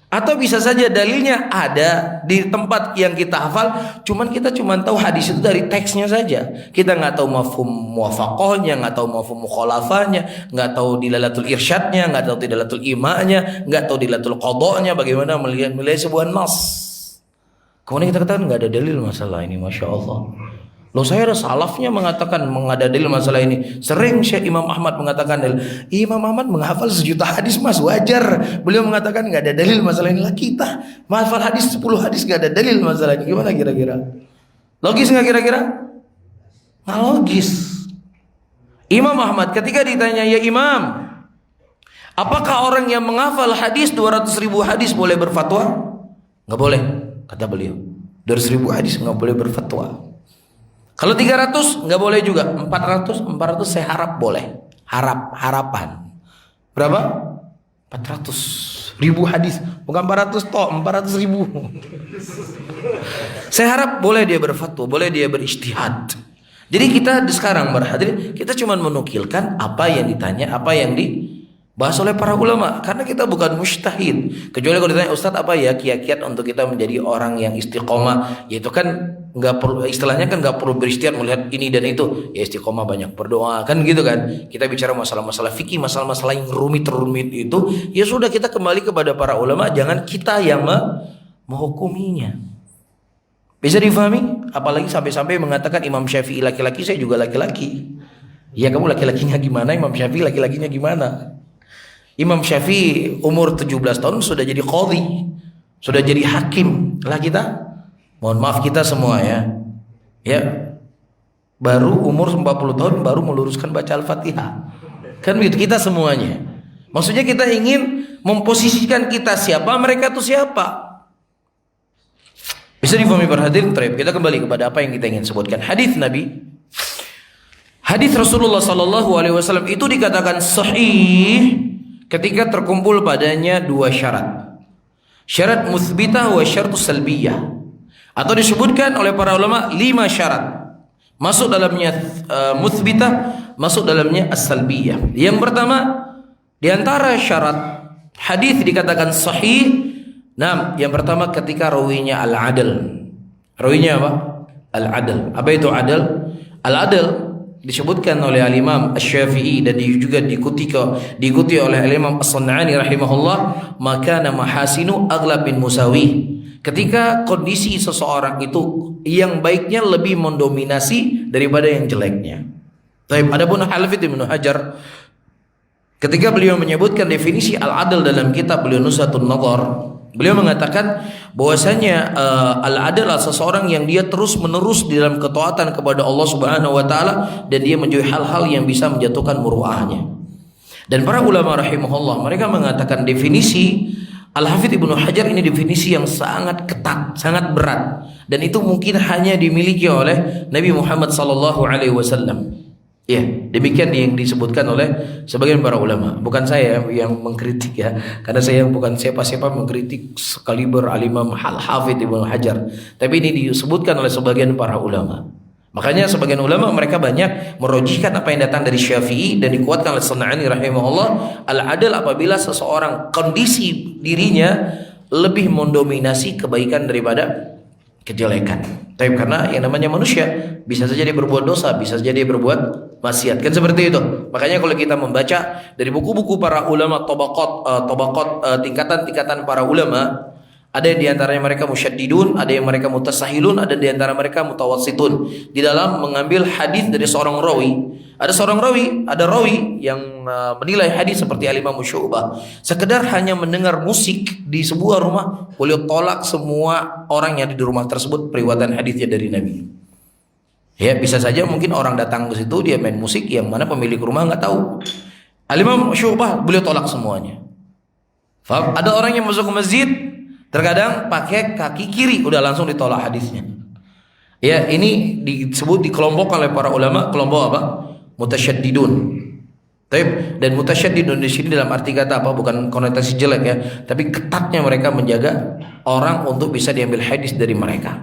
Atau bisa saja dalilnya ada di tempat yang kita hafal, cuman kita tahu hadis itu dari teksnya saja. Kita nggak tahu mafhum muwafaqahnya, nggak tahu mafhum mukhalafahnya, nggak tahu dilalatul irsyadnya, nggak tahu dilalatul ima'nya, nggak tahu dilalatul qada'nya, bagaimana melihat sebuah nas. Kemudian kita katakan nggak ada dalil masalah ini, masya Allah. Loh, saya ada salafnya mengatakan nggak ada dalil masalah ini. Sering Syekh Imam Ahmad mengatakan dalil. Imam Ahmad menghafal 1 juta hadis, mas, wajar. Beliau mengatakan nggak ada dalil masalah ini. Lah kita menghafal hadis 10 hadis nggak ada dalil masalah ini. Gimana kira-kira? Logis nggak kira-kira? Nggak logis. Imam Ahmad ketika ditanya, ya Imam, apakah orang yang menghafal hadis 200.000 hadis boleh berfatwa? Nggak boleh, kata beliau. 200.000 hadis nggak boleh berfatwa. Kalau 300 nggak boleh juga. 400 saya harap boleh. Harapan. Berapa? 400 ribu hadis. Bukan 400 toh, 400 ribu. Saya harap boleh dia berfatwa, boleh dia berijtihad. Jadi kita sekarang berhadir, kita cuma menukilkan apa yang ditanya, apa yang dibahas oleh para ulama. Karena kita bukan mujtahid. Kecuali kalau ditanya, Ustadz apa ya kiat-kiat untuk kita menjadi orang yang istiqomah? Yaitu kan nggak perlu, istilahnya kan nggak perlu berijtihad melihat ini dan itu. Ya istiqomah banyak berdoa kan gitu kan. Kita bicara masalah-masalah fikih, masalah-masalah yang rumit itu, ya sudah kita kembali kepada para ulama. Jangan kita yang menghukuminya. Bisa difahami? Apalagi sampai-sampai mengatakan Imam Syafi'i laki-laki, saya juga laki-laki. Ya kamu laki-lakinya gimana? Imam Syafi'i laki-lakinya gimana? Imam Syafi'i umur 17 tahun sudah jadi qadhi, sudah jadi hakim. Lah kita, mohon maaf kita semua ya baru umur 40 tahun baru meluruskan baca Al-Fatihah. Kan begitu kita semuanya. Maksudnya kita ingin memposisikan kita siapa, mereka tuh siapa. Bisa difahami perhatian. Kita kembali kepada apa yang kita ingin sebutkan. Hadis Nabi, hadis Rasulullah sallallahu alaihi wasallam itu dikatakan sahih ketika terkumpul padanya dua syarat. Syarat mutsbitah wa syartus salbiyah. Atau disebutkan oleh para ulama 5 syarat. Masuk dalamnya mutsbitah, masuk dalamnya as-salbiyah. Yang pertama, di antara syarat hadis dikatakan sahih. Nah, yang pertama ketika rawinya al-adl. Rawinya apa? Al-adl. Apa itu adl? Al-adl disebutkan oleh al-Imam Asy-Syafi'i dan juga diikuti oleh al-Imam As-San'ani rahimahullah, maka mahasinu aghlab bin musawi. Ketika kondisi seseorang itu yang baiknya lebih mendominasi daripada yang jeleknya. Baik, adapun Al-Hafidz Ibnu Hajar ketika beliau menyebutkan definisi al-adl dalam kitab beliau Nuzhatun Nadhar, beliau mengatakan bahwasanya al-adl adalah seseorang yang dia terus-menerus di dalam ketaatan kepada Allah Subhanahu wa taala dan dia menjauhi hal-hal yang bisa menjatuhkan muruahnya. Dan para ulama rahimahullah mereka mengatakan definisi Al-Hafidz Ibnu Hajar ini definisi yang sangat ketat, sangat berat, dan itu mungkin hanya dimiliki oleh Nabi Muhammad sallallahu alaihi wasallam. Ya, demikian yang disebutkan oleh sebagian para ulama. Bukan saya yang mengkritik ya, karena saya bukan siapa-siapa mengkritik sekaliber al-Imam Al-Hafidz Ibnu Hajar. Tapi ini disebutkan oleh sebagian para ulama. Makanya sebagian ulama mereka banyak merojihkan apa yang datang dari Syafi'i dan dikuatkan oleh San'ani rahimahullah. Al-adl apabila seseorang kondisi dirinya lebih mendominasi kebaikan daripada kejelekan. Tapi karena yang namanya manusia bisa saja dia berbuat dosa, bisa saja dia berbuat maksiat, kan seperti itu. Makanya kalau kita membaca dari buku-buku para ulama tingkatan-tingkatan para ulama, ada yang diantaranya mereka musyaddidun, ada yang mereka mutasahilun, ada di antara mereka mutawassitun di dalam mengambil hadis dari seorang rawi. Ada rawi yang menilai hadis seperti Al-Imam Syu'bah. Sekedar hanya mendengar musik di sebuah rumah, beliau tolak semua orang yang ada di rumah tersebut periwayatan hadisnya dari Nabi. Ya, bisa saja mungkin orang datang ke situ dia main musik yang mana pemilik rumah nggak tahu. Al-Imam Syu'bah beliau tolak semuanya. Faham? Ada orang yang masuk ke masjid terkadang pakai kaki kiri udah langsung ditolak hadisnya. Ya, ini disebut dikelompokkan oleh para ulama kelompok apa? Mutasyaddidun. Dan mutasyaddidun di sini dalam arti kata apa? Bukan konotasi jelek ya, tapi ketatnya mereka menjaga orang untuk bisa diambil hadis dari mereka.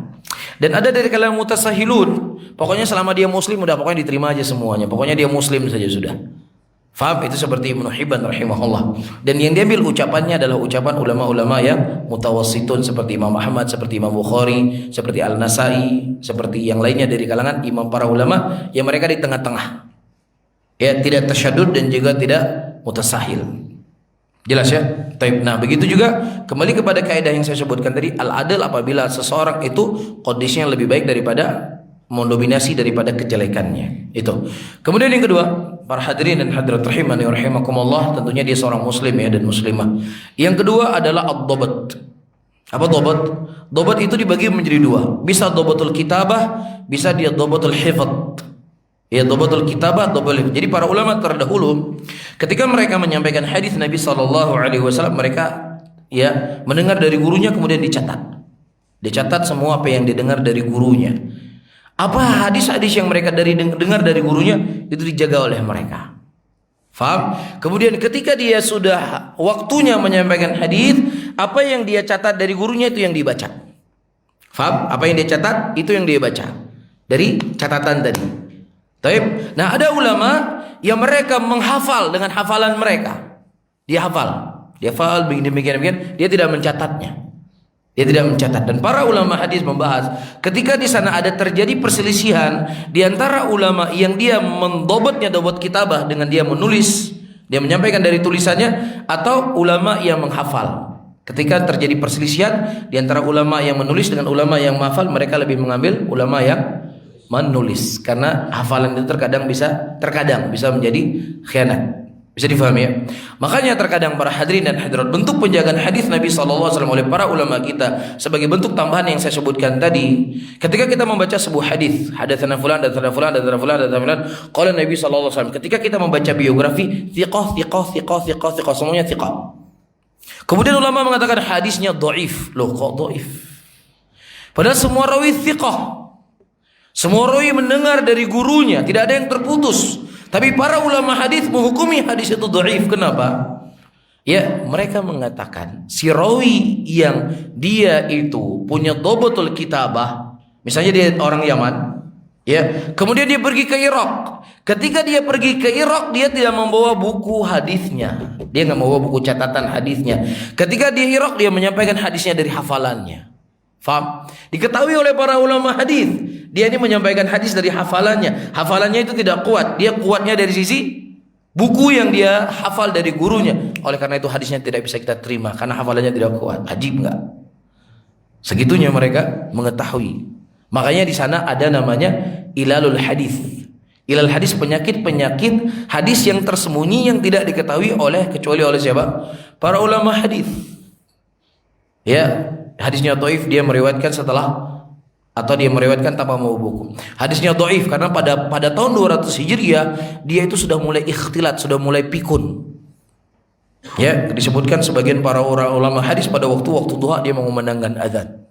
Dan ada dari kalangan mutasahilun, pokoknya selama dia muslim udah pokoknya diterima aja semuanya. Pokoknya dia muslim saja sudah. Faham? Itu seperti Ibnu Hibban rahimahullah. Dan yang diambil ucapannya adalah ucapan ulama-ulama yang mutawassitun seperti Imam Ahmad, seperti Imam Bukhari, seperti Al-Nasai, seperti yang lainnya dari kalangan imam para ulama yang mereka di tengah-tengah. Ya, tidak tasyaddud dan juga tidak mutasahil. Jelas ya? Nah, begitu juga kembali kepada kaidah yang saya sebutkan tadi, al-adl apabila seseorang itu kondisinya lebih baik daripada mendominasi daripada kejelekannya. Itu. Kemudian yang kedua, para hadirin dan hadirat rahimani wa rahimakumullah, tentunya dia seorang muslim ya dan muslimah. Yang kedua adalah ad-dhabt. Apa dhabt? Dhabt itu dibagi menjadi dua. Bisa dhabatul kitabah, bisa dia dhabatul hifdz. Ya, dhabatul kitabah, dhabatul. Jadi para ulama terdahulu ketika mereka menyampaikan hadis Nabi sallallahu alaihi wasallam, mereka ya mendengar dari gurunya kemudian dicatat. Dicatat semua apa yang didengar dari gurunya. Apa hadis-hadis yang mereka dengar dari gurunya itu dijaga oleh mereka. Faham? Kemudian ketika dia sudah waktunya menyampaikan hadis, apa yang dia catat dari gurunya itu yang dibaca. Faham? Apa yang dia catat itu yang dia baca dari catatan tadi. Taib. Nah, ada ulama yang mereka menghafal dengan hafalan mereka. Dia hafal begini, dia tidak mencatatnya. Dia tidak mencatat. Dan para ulama hadis membahas ketika di sana ada terjadi perselisihan di antara ulama yang dia mendobotnya dobot kitabah dengan dia menulis, dia menyampaikan dari tulisannya, atau ulama yang menghafal. Ketika terjadi perselisihan di antara ulama yang menulis dengan ulama yang menghafal, mereka lebih mengambil ulama yang menulis karena hafalan itu terkadang bisa menjadi khianat. Bisa difahami ya? Makanya terkadang para hadirin dan hadirat, bentuk penjagaan hadis Nabi SAW oleh para ulama kita sebagai bentuk tambahan yang saya sebutkan tadi. Ketika kita membaca sebuah hadis, hadatsana fulan, hadatsana fulan, hadatsana fulan, hadatsana fulan, qala Nabi SAW. Ketika kita membaca biografi, thiqah, semuanya thiqah. Kemudian ulama mengatakan hadisnya dhaif. Loh, kok dhaif? Padahal semua rawi thiqah. Semua rawi mendengar dari gurunya, tidak ada yang terputus. Tapi para ulama hadis menghukumi hadis itu dhaif. Kenapa? Ya, mereka mengatakan si rawi yang dia itu punya dhabatul kitabah, misalnya dia orang Yaman, ya, kemudian dia pergi ke Irak. Ketika dia pergi ke Irak, dia tidak membawa buku hadisnya. Dia nggak membawa buku catatan hadisnya. Ketika dia Irak, dia menyampaikan hadisnya dari hafalannya. Faham? Diketahui oleh para ulama hadis, dia ini menyampaikan hadis dari hafalannya. Hafalannya itu tidak kuat, dia kuatnya dari sisi buku yang dia hafal dari gurunya. Oleh karena itu hadisnya tidak bisa kita terima karena hafalannya tidak kuat. Ajib nggak? Segitunya mereka mengetahui. Makanya di sana ada namanya ilalul hadis. Ilal hadis, penyakit-penyakit hadis yang tersembunyi yang tidak diketahui kecuali oleh siapa? Para ulama hadis. Ya, hadisnya dhaif dia meriwayatkan atau dia meriwayatkan tanpa membawa buku. Hadisnya dhaif karena pada tahun 200 Hijriah dia itu sudah mulai ikhtilat, sudah mulai pikun. Ya, disebutkan sebagian para ulama hadis pada waktu duha dia mengumandangkan azan.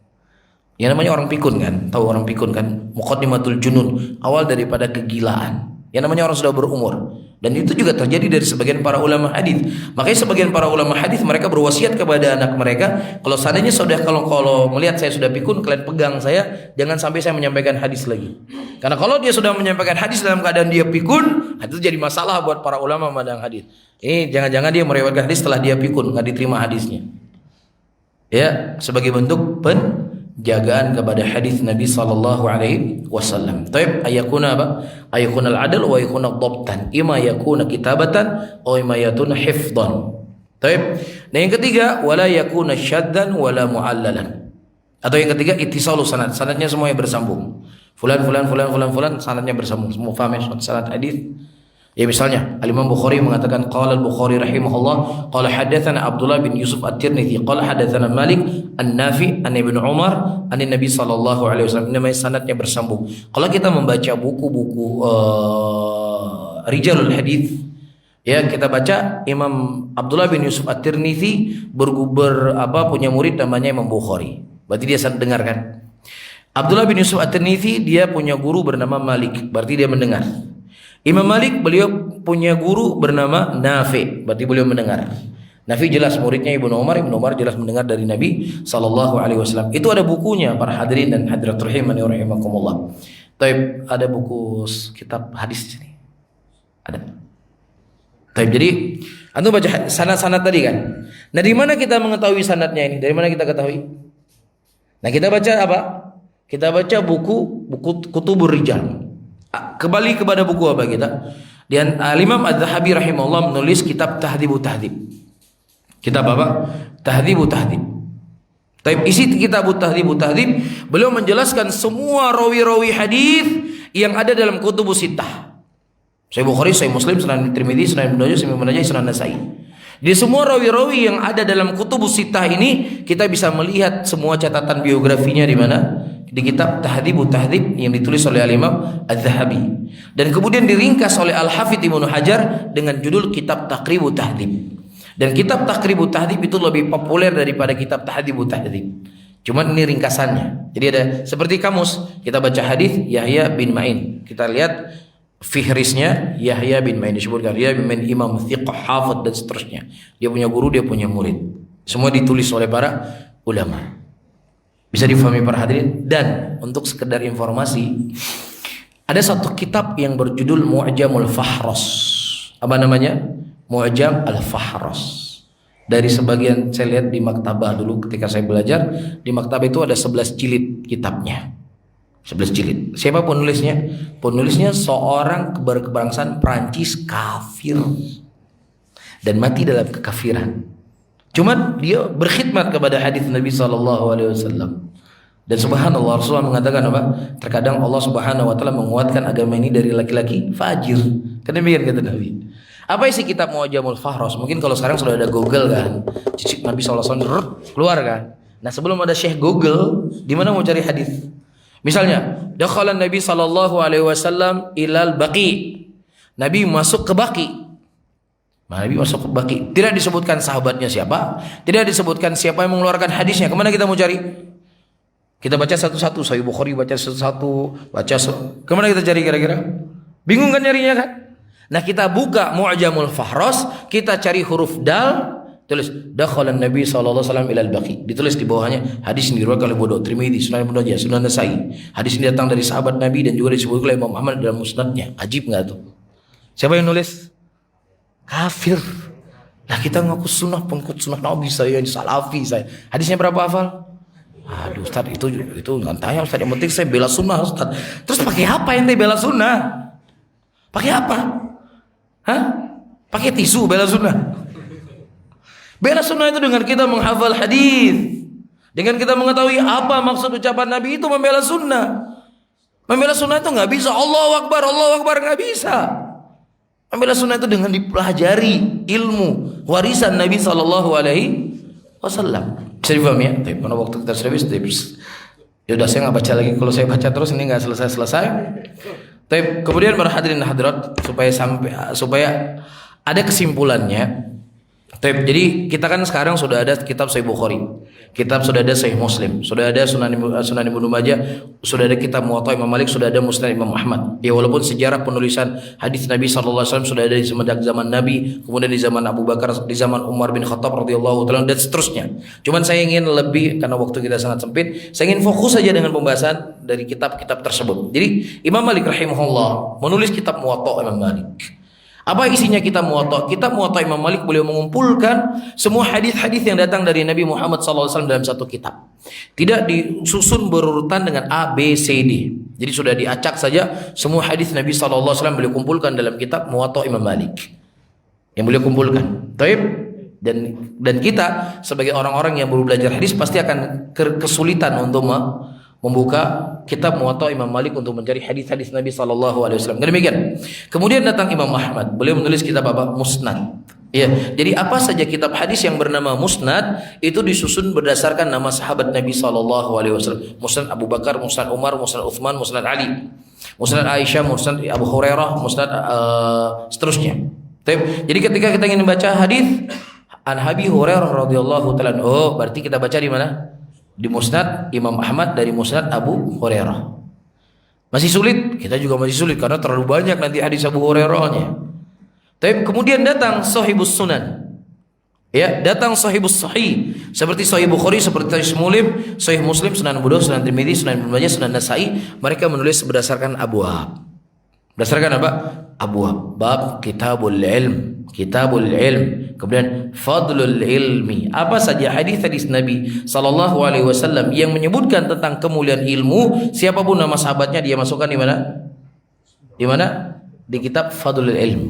Yang namanya orang pikun kan, tahu orang pikun kan? Muqaddimatul junun, awal daripada kegilaan. Yang namanya orang sudah berumur. Dan itu juga terjadi dari sebagian para ulama hadis. Makanya sebagian para ulama hadis mereka berwasiat kepada anak mereka, kalau seandainya kalau melihat saya sudah pikun, kalian pegang saya, jangan sampai saya menyampaikan hadis lagi. Karena kalau dia sudah menyampaikan hadis dalam keadaan dia pikun, itu jadi masalah buat para ulama memandang hadis. Ini jangan-jangan dia meriwayatkan hadis setelah dia pikun, nggak diterima hadisnya. Ya, sebagai bentuk penjagaan kepada hadis Nabi sallallahu alaihi wasallam. Taib, ayakuna apa? Ayakuna al-adl wa ayakuna dhabtan. Ima yakuna kitabatan wa ima yakuna hifdhan. Taib. Nah, yang ketiga, wala yakuna syaddan wala mu'allalan. Atau yang ketiga, ittisalu sanad. Sanadnya semuanya bersambung. Fulan, sanadnya bersambung. Semua paham ya sanad hadis? Ya, misalnya Al-Imam Bukhari mengatakan qala Al-Bukhari rahimahullah qala hadatsana Abdullah bin Yusuf At-Tirmidzi qala hadatsana Malik An-Nafi an Ibnu Umar an Nabi sallallahu alaihi wasallam. Namanya sanadnya bersambung. Kalau kita membaca buku-buku rijalul hadis, ya, kita baca Imam Abdullah bin Yusuf At-Tirmidzi punya murid namanya Imam Bukhari. Berarti dia dengar kan? Abdullah bin Yusuf At-Tirmidzi dia punya guru bernama Malik, berarti dia mendengar. Imam Malik beliau punya guru bernama Nafi, berarti beliau mendengar. Nafi jelas muridnya Ibnu Umar, Ibnu Umar jelas mendengar dari Nabi sallallahu alaihi wasallam. Itu ada bukunya para hadirin dan hadirat rahimani wa rahimakumullah. Taib, ada buku kitab hadis di sini. Ada. Taib, jadi antum baca sanad-sanad tadi kan. Nah, di mana kita mengetahui sanadnya ini? Dari mana kita ketahui? Nah, kita baca apa? Kita baca buku Kutubur Rijal. Kembali kepada buku apa kita? Dan Imam Az-Zahabi rahimahullah menulis kitab Tahdhibu Tahdhib. Kitab apa? Tahdhibu Tahdhib. Tapi isi kitab Tahdhibu Tahdhib, beliau menjelaskan semua rawi-rawi hadis yang ada dalam kutubus sittah. Sahih Bukhari, Sahih Muslim, Sunan Tirmidzi, Sunan Ibnu Majah, Sunan Ibnu Majah, Sunan Nasa'i. Di semua rawi-rawi yang ada dalam kutubus sittah ini kita bisa melihat semua catatan biografinya di mana? Di kitab Tahdhibu Tahdhib yang ditulis oleh Al-Imam Az-Zahabi dan kemudian diringkas oleh Al-Hafidz Ibnu Hajar dengan judul kitab Taqribu Tahdhib. Dan kitab Taqribu Tahdhib itu lebih populer daripada kitab Tahdhibu Tahdhib. Cuman ini ringkasannya. Jadi ada seperti kamus, kita baca hadis Yahya bin Ma'in. Kita lihat fihrisnya Yahya bin Ma'in, disebutkan Yahya bin Ma'in imam thiqah, hafidh dan seterusnya. Dia punya guru, dia punya murid. Semua ditulis oleh para ulama. Bisa difahami para hadirin. Dan untuk sekedar informasi, ada satu kitab yang berjudul Mu'jamul Fahras. Apa namanya? Mu'jam al-Fahras. Dari sebagian saya lihat di maktabah dulu ketika saya belajar, di maktabah itu ada 11 jilid kitabnya. 11 jilid. Siapa penulisnya? Penulisnya seorang berkebangsaan Prancis kafir dan mati dalam kekafiran. Cuma dia berkhidmat kepada hadis Nabi SAW. Dan subhanallah, Rasulullah mengatakan apa? Terkadang Allah Subhanahu wa taala menguatkan agama ini dari laki-laki fajir. Kan demikian kata Nabi. Apa isi kitab Mu'jamul Fahras? Mungkin kalau sekarang sudah ada Google kan, cicik Nabi SAW keluar kan. Nah sebelum ada Syekh Google, di mana mau cari hadis? Misalnya, dakhala Nabi SAW ilal Baqi. Nabi masuk ke Baqi. Nabi masuk ke Baqi. Tidak disebutkan sahabatnya siapa, tidak disebutkan siapa yang mengeluarkan hadisnya. Kemana kita mau cari? Kita baca satu-satu. Sahih Bukhari baca satu-satu, kemana kita cari kira-kira? Bingung kan nyarinya kan? Nah kita buka Mu'jamul Fahras, kita cari huruf dal, tulis dakhala Nabi SAW ilal Baqi. Ditulis di bawahnya hadis ini diriwayatkan oleh Bukhari, Tirmidzi, Sunan Ibnu Majah, Sunan Nasa'i. Hadis ini datang dari sahabat Nabi dan juga disebut oleh Imam Ahmad dalam musnadnya. Ajib enggak tuh? Siapa yang nulis? Kafir. Nah kita ngaku sunnah, pengikut sunnah Nabi, saya salafi saya. Hadisnya berapa hafal? Aduh Ustaz, itu nggak tanya Ustaz, yang penting saya bela sunnah Ustaz. Terus pakai apa ente bela sunnah? Pakai apa? Hah? Pakai tisu bela sunnah? Bela sunnah itu dengan kita menghafal hadis, dengan kita mengetahui apa maksud ucapan Nabi, itu membela sunnah. Membela sunnah itu nggak bisa Allahu Akbar nggak bisa. Membela sunnah itu dengan dipelajari ilmu warisan Nabi Sallallahu Alaihi Wasallam. Bisa difahami ya? Tapi karena waktu kita sudah habis, ya udah saya nggak baca lagi. Kalau saya baca terus ini nggak selesai. Tapi kemudian para hadirin hadirat, supaya ada kesimpulannya. Jadi kita kan sekarang sudah ada kitab Sahih Bukhari, kitab sudah ada Sahih Muslim, sudah ada Sunan Ibnu Majah, sudah ada kitab Muwatta Imam Malik, sudah ada Musnad Imam Ahmad. Ya walaupun sejarah penulisan hadis Nabi SAW sudah ada di zaman Nabi, kemudian di zaman Abu Bakar, di zaman Umar bin Khattab radhiyallahu taala dan seterusnya. Cuman saya ingin lebih, karena waktu kita sangat sempit, saya ingin fokus saja dengan pembahasan dari kitab-kitab tersebut. Jadi Imam Malik rahimahullah menulis kitab Muwatta Imam Malik. Apa isinya kitab Muwatta? Kitab Muwatta Imam Malik beliau mengumpulkan semua hadis-hadis yang datang dari Nabi Muhammad SAW dalam satu kitab. Tidak disusun berurutan dengan A, B, C, D. Jadi sudah diacak saja semua hadis Nabi SAW beliau kumpulkan dalam kitab Muwatta Imam Malik yang beliau kumpulkan. Taib. Dan kita sebagai orang-orang yang baru belajar hadis pasti akan kesulitan untuk membuka kitab Muwatta Imam Malik untuk mencari hadis-hadis Nabi SAW. Demikian. Kemudian datang Imam Ahmad. Beliau menulis kitab apa? Musnad. Ya, jadi apa saja kitab hadis yang bernama Musnad itu disusun berdasarkan nama sahabat Nabi SAW. Musnad Abu Bakar, Musnad Umar, Musnad Uthman, Musnad Ali, Musnad Aisyah, Musnad Abu Hurairah, Musnad seterusnya. Jadi ketika kita ingin membaca hadis An Abi Hurairah radhiyallahu taala, oh berarti kita baca di mana? Di Musnad Imam Ahmad dari Musnad Abu Hurairah. Masih sulit? Kita juga masih sulit karena terlalu banyak nanti hadis Abu Hurairahnya. Tapi kemudian datang Sahibus Sunan. Ya, datang Sahibus Sahih seperti Sahih Bukhari, seperti Sahih Muslim, Sunan Abu Dawud, Sunan Tirmidzi, Sunan Ibnu Majah, Sunan Nasa'i. Mereka menulis berdasarkan abwab. Berdasarkan apa? Abwab. Bab Kitabul Ilm, Kitabul Ilm. Kemudian Fadlul Ilmi. Apa saja hadis-hadis Nabi sallallahu alaihi wasallam yang menyebutkan tentang kemuliaan ilmu, siapapun nama sahabatnya dia masukkan di mana? Di mana? Di kitab Fadlul Ilm.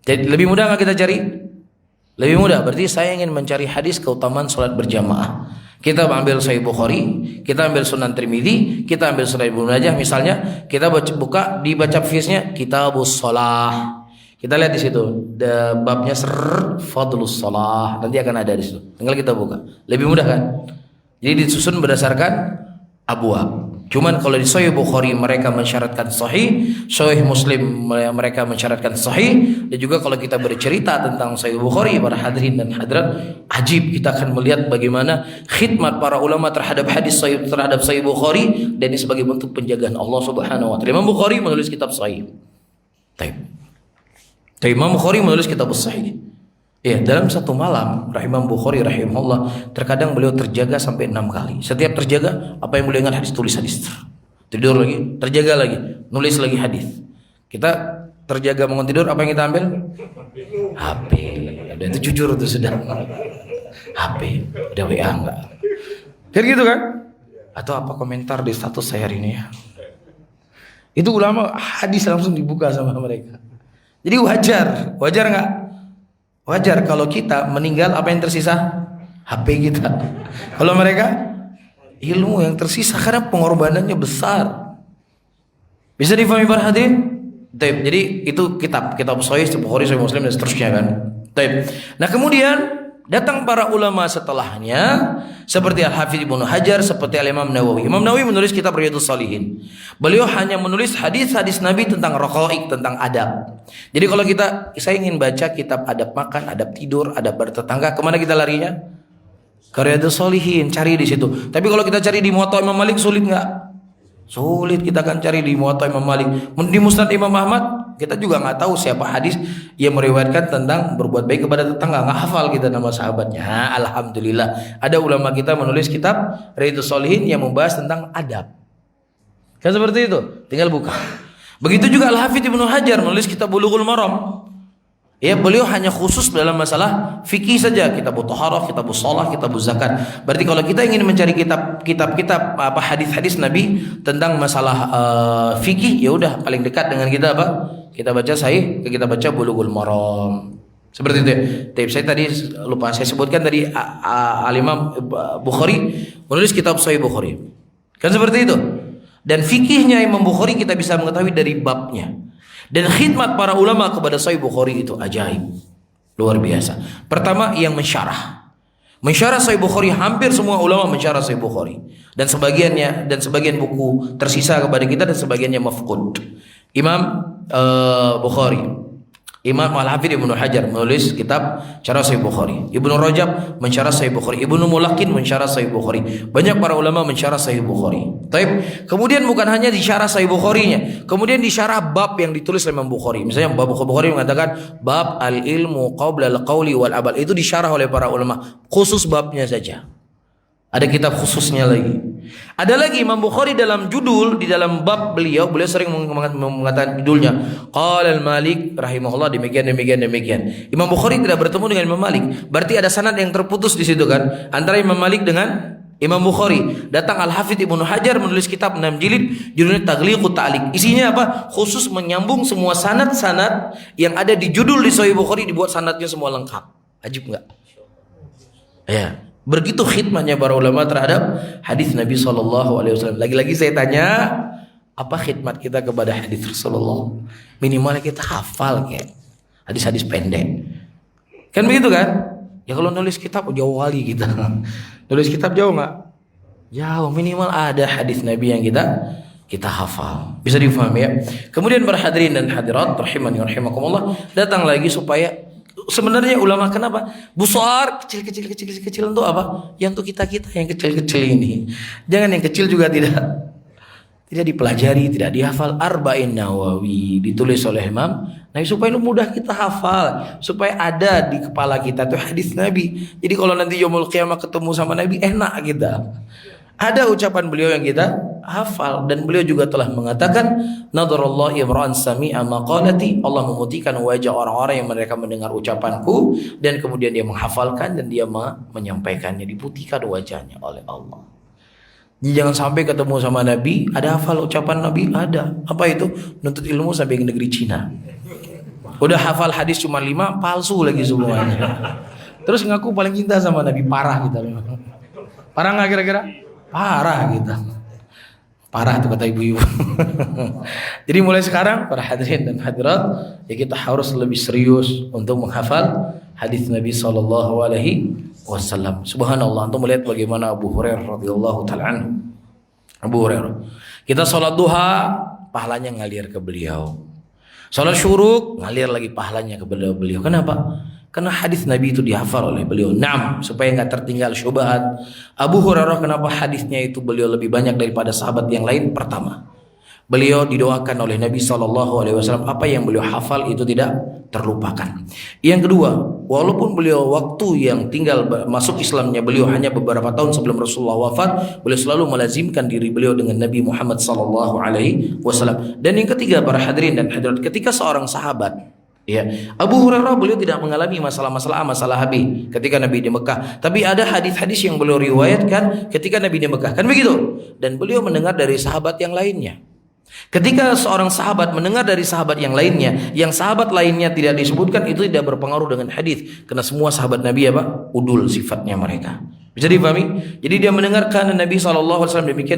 Jadi lebih mudah enggak kita cari? Lebih mudah. Berarti saya ingin mencari hadis keutamaan salat berjamaah. Kita ambil Sahih Bukhari, kita ambil Sunan Tirmidzi, kita ambil Sunan Ibnu Majah misalnya, kita buka dibaca fisnya Kitabus Shalah. Kita lihat di situ, babnya Fadlus Shalah, nanti akan ada di situ. Tinggal kita buka. Lebih mudah kan? Jadi disusun berdasarkan abwab. Cuman kalau di Sahih Bukhari mereka mensyaratkan sahih, Sahih Muslim mereka mensyaratkan sahih. Dan juga kalau kita bercerita tentang Sahih Bukhari, para hadirin dan hadirat, ajib kita akan melihat bagaimana khidmat para ulama terhadap hadis sahih, terhadap Sahih Bukhari, dan ini sebagai bentuk penjagaan Allah Subhanahu wa taala. Imam Bukhari menulis kitab sahih. Imam Bukhari menulis kitab sahih. Ya, dalam satu malam Imam Bukhari rahimahullah terkadang beliau terjaga sampai 6 kali. Setiap terjaga, apa yang beliau ingat hadis, tulis hadis. Tidur lagi, terjaga lagi, nulis lagi hadis. Kita terjaga bangun tidur, apa yang kita ambil? HP. Udah itu jujur itu sudah. HP, udah WA enggak? Kayak gitu kan? Atau apa komentar di status saya hari ini ya? Itu ulama hadis langsung dibuka sama mereka. Jadi wajar enggak? Wajar kalau kita meninggal, apa yang tersisa? HP kita. Kalau mereka, ilmu yang tersisa karena pengorbanannya besar. Bisa difahami para hadirin? Jadi itu kitab Sahih, Bukhari, Sahih Muslim dan seterusnya kan. Nah kemudian datang para ulama setelahnya seperti Al-Hafidz Ibnu Hajar, seperti Al-Imam Nawawi. Imam Nawawi menulis kitab Riyadhus Shalihin. Beliau hanya menulis hadis-hadis Nabi tentang raqaiq, tentang adab. Jadi kalau saya ingin baca kitab adab makan, adab tidur, adab bertetangga, kemana kita larinya? Ke Riyadhus Shalihin, cari di situ. Tapi kalau kita cari di Muwatta Imam Malik, sulit nggak? Sulit kita akan cari di Muwatta Imam Malik. Di Musnad Imam Ahmad kita juga nggak tahu siapa hadis yang meriwayatkan tentang berbuat baik kepada tetangga, nggak hafal kita nama sahabatnya. Alhamdulillah ada ulama kita menulis kitab Riyadhus Shalihin yang membahas tentang adab. Kan seperti itu, tinggal buka. Begitu juga Al-Hafidz Ibnu Hajar menulis kitab Bulughul Maram. Ya, beliau hanya khusus dalam masalah fikih saja, kitab Thaharah, kitab Shalah, kitab Zakat. Berarti kalau kita ingin mencari kitab apa hadis-hadis Nabi tentang masalah fikih, ya udah paling dekat dengan kita apa? Kita baca kita baca Bulughul Maram. Seperti itu. Tapi saya tadi lupa saya sebutkan tadi Al-Imam Bukhari menulis kitab Sahih Bukhari. Kan seperti itu. Dan fikihnya Imam Bukhari kita bisa mengetahui dari babnya. Dan khidmat para ulama kepada Sahih Bukhari itu ajaib, luar biasa. Pertama yang mensyarah Sahih Bukhari, hampir semua ulama mensyarah Sahih Bukhari. Dan sebagian buku tersisa kepada kita dan sebagiannya mafqud. Imam Bukhari, Imam Al-Hafidz Ibnu Hajar menulis kitab Syarah Sahih Bukhari. Ibnu Rajab mensyarah Sahih Bukhari. Ibnu Mulakin mensyarah Sahih Bukhari. Banyak para ulama mensyarah Sahih Bukhari. Kemudian bukan hanya disyarah Sahih Bukharinya, kemudian disyarah bab yang ditulis oleh Imam Bukhari. Misalnya bab Bukhari mengatakan bab al-ilmu qabla al-qauli wal amal. Itu disyarah oleh para ulama, khusus babnya saja. Ada kitab khususnya lagi. Ada lagi Imam Bukhari dalam judul, di dalam bab beliau sering mengatakan judulnya Qala al-Malik rahimahullah demikian. Imam Bukhari tidak bertemu dengan Imam Malik. Berarti ada sanad yang terputus di situ kan, antara Imam Malik dengan Imam Bukhari. Datang Al-Hafidz Ibnu Hajar menulis kitab 6 jilid judulnya Taghliqut Ta'liq. Isinya apa? Khusus menyambung semua sanad-sanad yang ada di judul di Sahih Bukhari, dibuat sanadnya semua lengkap. Ajib enggak? Ya. Begitu khidmatnya para ulama terhadap hadis Nabi SAW. Lagi-lagi saya tanya, apa khidmat kita kepada hadis Rasulullah? Minimalnya kita hafal kayak hadis-hadis pendek. Kan begitu kan? Ya kalau nulis kitab jauh kali kita. Nulis kitab jauh nggak? Jauh. Minimal ada hadis Nabi yang kita hafal. Bisa difahami ya? Kemudian para hadirin dan hadirat rahimani wa rahimakumullah, datang lagi supaya sebenarnya ulama kenapa besar kecil untuk apa? Yang untuk kita yang kecil ini. Jangan yang kecil juga tidak dipelajari, tidak dihafal. Arba'in Nawawi ditulis oleh Imam Nabi supaya mudah kita hafal, supaya ada di kepala kita tuh hadis Nabi. Jadi kalau nanti yaumul qiyamah ketemu sama Nabi enak kita. Ada ucapan beliau yang kita hafal, dan beliau juga telah mengatakan nadarallahu imra'an sami'a maqalati, Allah memutihkan wajah orang-orang yang mereka mendengar ucapanku dan kemudian dia menghafalkan dan dia menyampaikannya, diputihkan wajahnya oleh Allah. Jadi jangan sampai ketemu sama Nabi ada hafal ucapan Nabi, ada apa itu? Nuntut ilmu sampai ke negeri Cina. Udah hafal hadis cuma 5, palsu lagi semuanya. Terus ngaku paling cinta sama Nabi, parah kita. Parah nggak kira-kira? Parah kita. Parah tuh kata ibu-ibu. Jadi mulai sekarang para hadirin dan hadirat, ya kita harus lebih serius untuk menghafal hadis Nabi SAW. Subhanallah, untuk melihat bagaimana Abu Hurairah radhiyallahu taala anhu Abu Hurairah. Kita sholat duha, pahalanya ngalir ke beliau. Sholat syuruk, ngalir lagi pahalanya ke beliau. Kenapa? Karena hadis Nabi itu dihafal oleh beliau. Naam, supaya nggak tertinggal syubhat. Abu Hurairah kenapa hadisnya itu beliau lebih banyak daripada sahabat yang lain? Pertama, beliau didoakan oleh Nabi SAW, apa yang beliau hafal itu tidak terlupakan. Yang kedua, walaupun beliau waktu yang tinggal masuk Islamnya beliau hanya beberapa tahun sebelum Rasulullah wafat, beliau selalu melazimkan diri beliau dengan Nabi Muhammad SAW. Dan yang ketiga, para hadirin dan hadirat, ketika seorang sahabat, ya, Abu Hurairah beliau tidak mengalami masalah-masalah masalah Nabi ketika Nabi di Mekah. Tapi ada hadis-hadis yang beliau riwayatkan ketika Nabi di Mekah. Kan begitu? Dan beliau mendengar dari sahabat yang lainnya. Ketika seorang sahabat mendengar dari sahabat yang lainnya, yang sahabat lainnya tidak disebutkan, itu tidak berpengaruh dengan hadis, karena semua sahabat Nabi apa? Udul sifatnya mereka. Bisa dipahami? Jadi dia mendengarkan Nabi SAW demikian.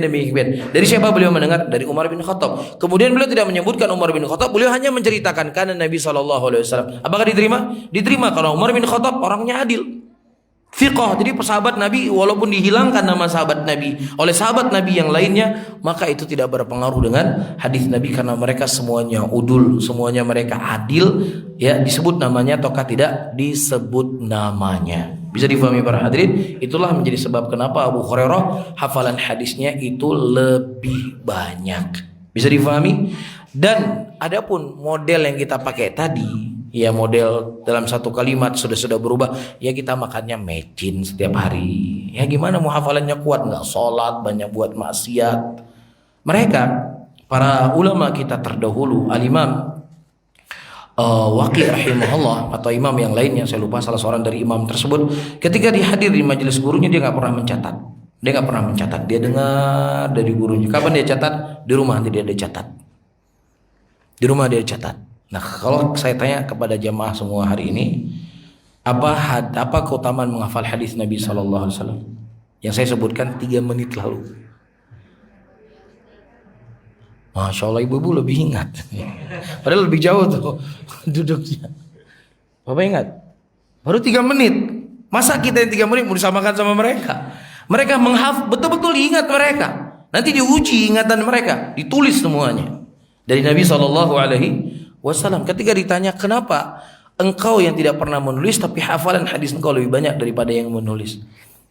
Dari siapa beliau mendengar? Dari Umar bin Khattab. Kemudian beliau tidak menyebutkan Umar bin Khattab, beliau hanya menceritakan karena Nabi SAW. Apakah diterima? Diterima, karena Umar bin Khattab orangnya adil, fiqh. Jadi sahabat Nabi walaupun dihilangkan nama sahabat Nabi oleh sahabat Nabi yang lainnya, maka itu tidak berpengaruh dengan hadis Nabi, karena mereka semuanya udul, semuanya mereka adil, ya, disebut namanya ataukah tidak disebut namanya. Bisa difahami para hadirin? Itulah menjadi sebab kenapa Abu Hurairah hafalan hadisnya itu lebih banyak. Bisa difahami? Dan adapun model yang kita pakai tadi, ya, model dalam satu kalimat sudah berubah, ya kita makannya mecin setiap hari. Ya gimana mau hafalannya kuat, nggak sholat, banyak buat maksiat. Mereka, para ulama kita terdahulu, Al-Imam Waqi' rahimahullah atau imam yang lainnya, saya lupa salah seorang dari imam tersebut, ketika dihadir di majelis gurunya dia nggak pernah mencatat. Dia nggak pernah mencatat. Dia dengar dari gurunya. Kapan dia catat? Di rumah nanti dia catat. Di rumah dia catat. Nah, kalau saya tanya kepada jamaah semua hari ini, apa keutamaan menghafal hadis Nabi SAW yang saya sebutkan 3 menit lalu? Masya Allah, ibu-ibu lebih ingat. Padahal lebih jauh tuh duduknya. Bapak ingat? Baru 3 menit. Masa kita yang 3 menit mau disamakan sama mereka? Mereka menghafal, betul-betul ingat mereka. Nanti diuji ingatan mereka, ditulis semuanya dari Nabi SAW. Ketika ditanya, kenapa engkau yang tidak pernah menulis tapi hafalan hadis engkau lebih banyak daripada yang menulis?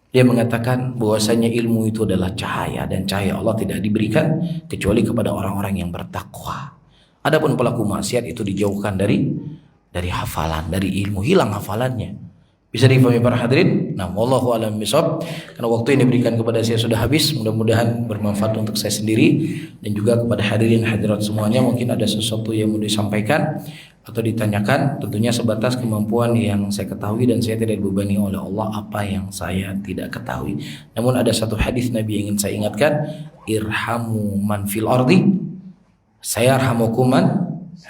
Dia mengatakan bahwasanya ilmu itu adalah cahaya, dan cahaya Allah tidak diberikan kecuali kepada orang-orang yang bertakwa. Adapun pelaku maksiat itu dijauhkan dari hafalan, dari ilmu, hilang hafalannya. Bisa difahami para hadirin? Nah, wallahu a'lam bishawab. Karena waktu yang diberikan kepada saya sudah habis, mudah-mudahan bermanfaat untuk saya sendiri dan juga kepada hadirin hadirat semuanya. Mungkin ada sesuatu yang mau disampaikan atau ditanyakan, tentunya sebatas kemampuan yang saya ketahui, dan saya tidak dibebani oleh Allah apa yang saya tidak ketahui. Namun ada satu hadis Nabi yang ingin saya ingatkan, irhamu man fil ardi sayarhamukum man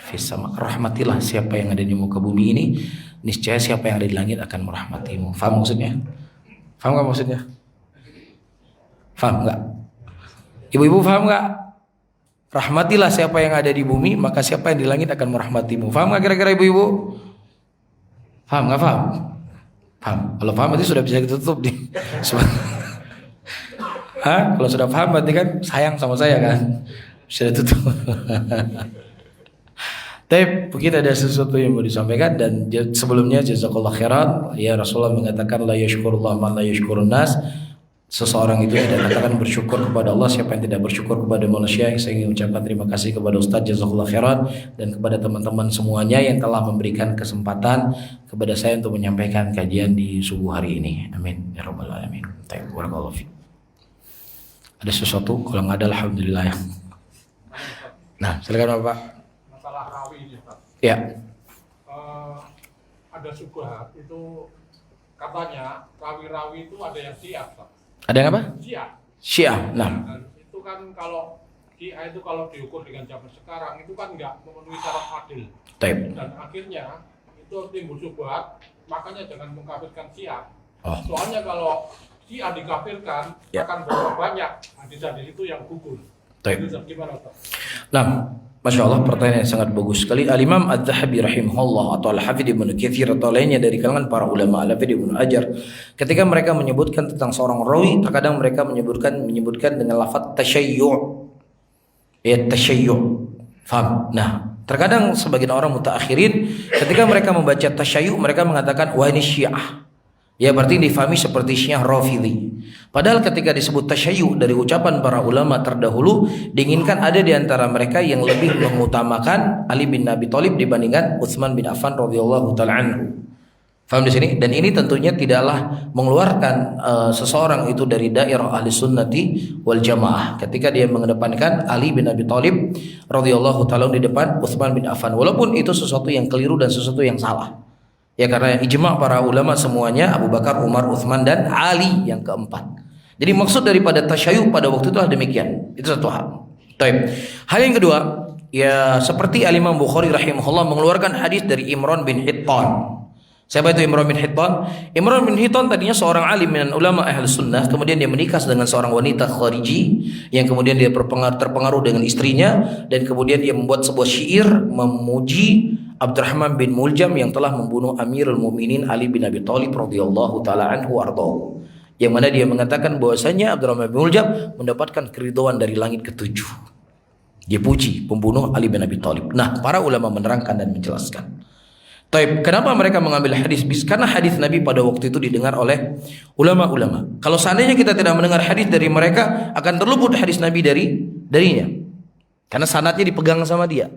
fis sama. Rahmatilah siapa yang ada di muka bumi ini, niscaya siapa yang ada di langit akan merahmatimu. Faham maksudnya? Faham nggak maksudnya? Faham nggak? Ibu-ibu faham nggak? Rahmatilah siapa yang ada di bumi, maka siapa yang di langit akan merahmatimu. Faham nggak kira-kira ibu-ibu? Faham nggak? Faham? Paham. Kalau paham berarti sudah bisa ditutup nih. Hah? Kalau sudah paham berarti kan sayang sama saya kan? Sudah tutup. Tapi kita ada sesuatu yang mau disampaikan, dan sebelumnya jazakallah khairan. Ya, Rasulullah mengatakan la yashkurullah man la yashkurun nas. Seseorang itu tidak katakan bersyukur kepada Allah siapa yang tidak bersyukur kepada manusia. Saya ingin ucapkan terima kasih kepada Ustaz jazakallah khairan, dan kepada teman-teman semuanya yang telah memberikan kesempatan kepada saya untuk menyampaikan kajian di subuh hari ini. Amin ya rabbal alamin. Barakallahu fiik. Ada sesuatu? Kalau nggak ada alhamdulillah ya. Nah, silakan Bapak. Masalah rawi ini, Pak. Ya. Ada syubhat itu, katanya rawi-rawi itu ada yang syiah, Pak. Ada yang apa? Syiah. Nah. Dan itu kan kalau Syiah itu kalau diukur dengan zaman sekarang itu kan nggak memenuhi syarat adil. Taib. Dan akhirnya itu timbul syubhat, makanya jangan mengkafirkan Syiah. Oh. Soalnya kalau Syiah dikafirkan, Ya. akan berapa banyak hadis-hadis itu yang gugur. Taib. Itu gimana, Pak? Nah, Masya Allah, pertanyaan yang sangat bagus sekali. Al-Imam Adz-Dzahabi rahimahullah atau Al-Hafidz Ibnu Katsir atau lainnya dari kalangan para ulama, Al-Hafidz Ibnu Hajar, ketika mereka menyebutkan tentang seorang rawi, terkadang mereka menyebutkan dengan lafaz tasyayyu'. Ya, tasyayyu'. Faham? Nah, terkadang sebagian orang mutaakhirin ketika mereka membaca tasyayyu', mereka mengatakan wah ini Syiah. Ya berarti difahami seperti Syiah Rafidhi. Padahal ketika disebut tasyayyu' dari ucapan para ulama terdahulu, diinginkan ada di antara mereka yang lebih mengutamakan Ali bin Abi Thalib dibandingkan Utsman bin Affan radhiyallahu taala anhu. Faham di sini? Dan ini tentunya tidaklah mengeluarkan seseorang itu dari dairah ahli sunnati wal jamaah ketika dia mengedepankan Ali bin Abi Thalib radhiyallahu taala di depan Utsman bin Affan, walaupun itu sesuatu yang keliru dan sesuatu yang salah. Ya karena ijma' para ulama semuanya Abu Bakar, Umar, Utsman dan Ali yang keempat. Jadi maksud daripada tasyayyu' pada waktu itu adalah demikian. Itu satu hal. Baik. Hal yang kedua, ya seperti Al-Imam Bukhari rahimahullah mengeluarkan hadis dari Imran bin Hittan. Siapa itu Imran bin Hittan? Imran bin Hittan tadinya seorang alim minan ulama ahli sunnah, kemudian dia menikah dengan seorang wanita khariji yang kemudian dia terpengaruh dengan istrinya, dan kemudian dia membuat sebuah syair memuji Abdurrahman bin Muljam yang telah membunuh Amirul Mukminin Ali bin Abi Thalib radhiyallahu taala anhu ardhahu. Yang mana dia mengatakan bahwasanya Abdurrahman bin Muljam mendapatkan keridhaan dari langit ketujuh. Dia puji pembunuh Ali bin Abi Thalib. Nah, para ulama menerangkan dan menjelaskan. Taib, kenapa mereka mengambil hadis? Karena hadis Nabi pada waktu itu didengar oleh ulama-ulama. Kalau seandainya kita tidak mendengar hadis dari mereka, akan terluput hadis Nabi darinya. Karena sanadnya dipegang sama dia.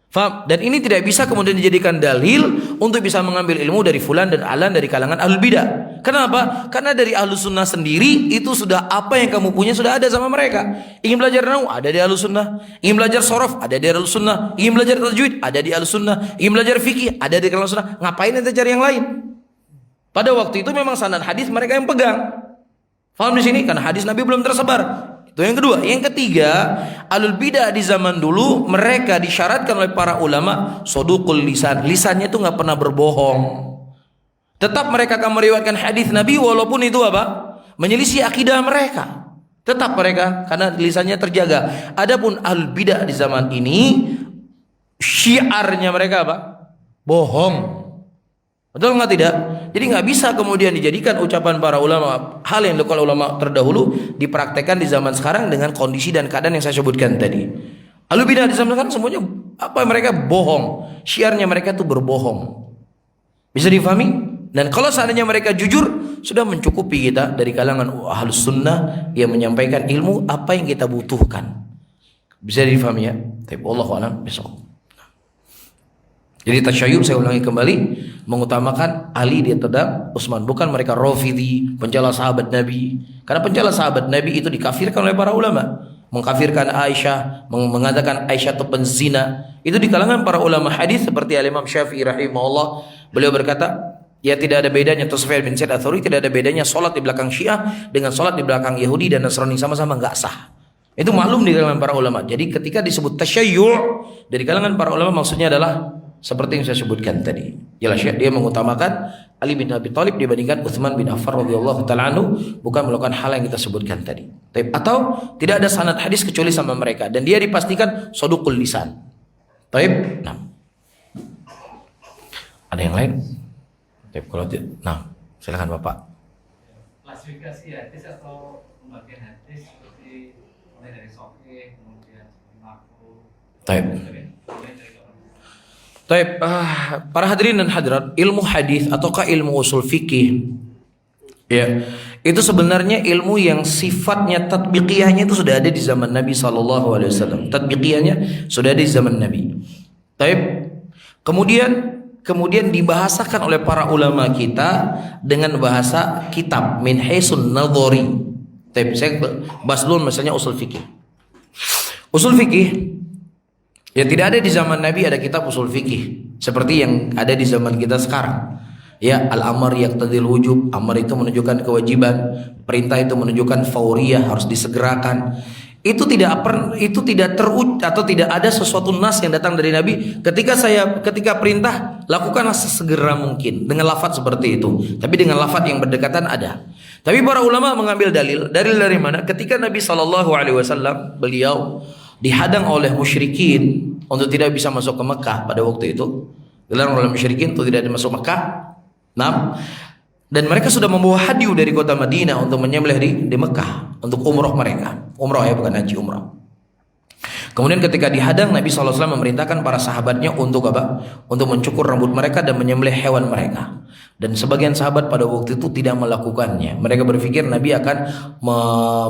Faham? Dan ini tidak bisa kemudian dijadikan dalil untuk bisa mengambil ilmu dari fulan dan alan dari kalangan ahlul bidah. Kenapa? Karena dari ahlus sunnah sendiri itu sudah apa yang kamu punya sudah ada sama mereka. Ingin belajar nahwu ada di ahlus sunnah, ingin belajar sorof ada di ahlus sunnah, ingin belajar tajwid ada di ahlus sunnah, ingin belajar fikih ada di ahlus sunnah. Ngapain ente cari yang lain? Pada waktu itu memang sanad hadis mereka yang pegang. Faham di sini? Karena hadis Nabi belum tersebar. Itu yang kedua. Yang ketiga, ahlul bidah di zaman dulu mereka disyaratkan oleh para ulama sodukul lisan. Lisannya itu nggak pernah berbohong. Tetap mereka akan meriwayatkan hadis Nabi walaupun itu apa? Menyelisih akidah mereka. Tetap mereka karena lisannya terjaga. Adapun ahlul bidah di zaman ini syiarnya mereka apa? Bohong. Betul nggak tidak? Jadi nggak bisa kemudian dijadikan ucapan para ulama hal yang dilakukan ulama terdahulu dipraktekkan di zaman sekarang dengan kondisi dan keadaan yang saya sebutkan tadi. Ahlul bidah di zaman sekarang semuanya apa mereka bohong, syiarnya mereka itu berbohong. Bisa difahami? Dan kalau seandainya mereka jujur, sudah mencukupi kita dari kalangan ahlus sunnah yang menyampaikan ilmu apa yang kita butuhkan. Bisa difahami ya? Tapi wallahu a'lam besok. Jadi tasyayyu' saya ulangi kembali mengutamakan Ali di atas Utsman, bukan mereka Rafidhi, pencela sahabat Nabi. Karena pencela sahabat Nabi itu dikafirkan oleh para ulama, mengkafirkan Aisyah, mengatakan Aisyah itu penzina. Itu di kalangan para ulama hadis seperti Al-Imam Syafi'i rahimahullah, beliau berkata, ya tidak ada bedanya Sufyan bin Sa'id Ats-Tsauri tidak ada bedanya salat di belakang Syiah dengan salat di belakang Yahudi dan Nasrani, sama-sama enggak sah. Itu maklum di kalangan para ulama. Jadi ketika disebut tasyayyu' dari kalangan para ulama maksudnya adalah seperti yang saya sebutkan tadi. Jelas ya, dia mengutamakan Ali bin Abi Thalib dibandingkan Utsman bin Affan radhiyallahu taala anhu, bukan melakukan hal yang kita sebutkan tadi. Atau tidak ada sanad hadis kecuali sama mereka dan dia dipastikan shadukul lisan. Baik. Nah. Ada yang lain? Baik, kalau tidak. Nah, silakan Bapak. Klasifikasi hadis atau pembagian hadis seperti mulai dari sahih kemudian maqbul. Baik. Baik, para hadirin dan hadirat, ilmu hadis ataukah ilmu usul fikih, ya, itu sebenarnya ilmu yang sifatnya tatbiqiyahnya itu sudah ada di zaman Nabi SAW. Tatbiqiyahnya sudah ada di zaman Nabi. Baik, kemudian dibahasakan oleh para ulama kita dengan bahasa kitab min haisun nadhari. Baik, saya bahas dulu misalnya usul fikih. Usul fikih ya tidak ada di zaman Nabi ada kitab usul fikih seperti yang ada di zaman kita sekarang. Ya, al-amr yaqtadil wujub, amr itu menunjukkan kewajiban, perintah itu menunjukkan fauriyah, harus disegerakan. Itu tidak atau tidak ada sesuatu nas yang datang dari Nabi ketika perintah lakukanlah sesegera mungkin dengan lafaz seperti itu. Tapi dengan lafaz yang berdekatan ada. Tapi para ulama mengambil dalil dari mana? Ketika Nabi SAW beliau dihadang oleh musyrikin, untuk tidak bisa masuk ke Mekah pada waktu itu. Dilarang oleh musyrikin untuk tidak masuk Mekah. Nah, dan mereka sudah membawa hadiu dari kota Madinah untuk menyembelih di Mekah untuk umroh mereka. Umroh ya, bukan haji, umroh. Kemudian ketika dihadang, Nabi SAW memerintahkan para sahabatnya untuk apa? Untuk mencukur rambut mereka dan menyembelih hewan mereka. Dan sebagian sahabat pada waktu itu tidak melakukannya. Mereka berpikir Nabi akan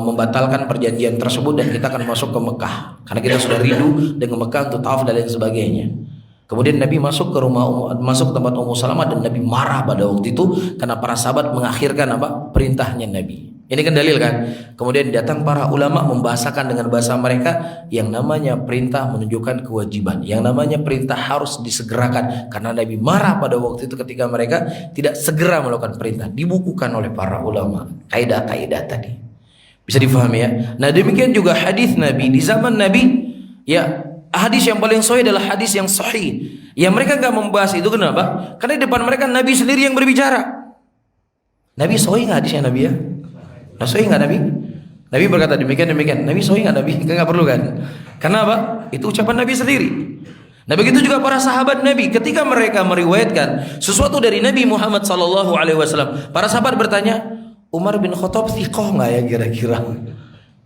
membatalkan perjanjian tersebut dan kita akan masuk ke Mekah. Karena kita sudah rindu dengan Mekah untuk tawaf dan lain sebagainya. Kemudian Nabi masuk ke masuk ke tempat Ummu Salamah dan Nabi marah pada waktu itu karena para sahabat mengakhirkan apa? Perintahnya Nabi. Ini kan dalil kan. Kemudian datang para ulama membahasakan dengan bahasa mereka yang namanya perintah menunjukkan kewajiban, yang namanya perintah harus disegerakan karena Nabi marah pada waktu itu ketika mereka tidak segera melakukan perintah. Dibukukan oleh para ulama kaidah-kaidah tadi. Bisa difahami ya. Nah, demikian juga hadis Nabi di zaman Nabi, ya, hadis yang paling sahih adalah hadis yang sahih. Yang mereka enggak membahas itu kenapa? Karena di depan mereka Nabi sendiri yang berbicara. Nabi sahih enggak hadisnya Nabi ya? Nah, sahih nggak Nabi? Nabi berkata demikian. Nabi sahih nggak Nabi? Nggak perlu kan? Karena apa? Itu ucapan Nabi sendiri. Nah, begitu juga para sahabat Nabi ketika mereka meriwayatkan sesuatu dari Nabi Muhammad SAW, para sahabat bertanya, Umar bin Khattab thiqah nggak ya kira-kira?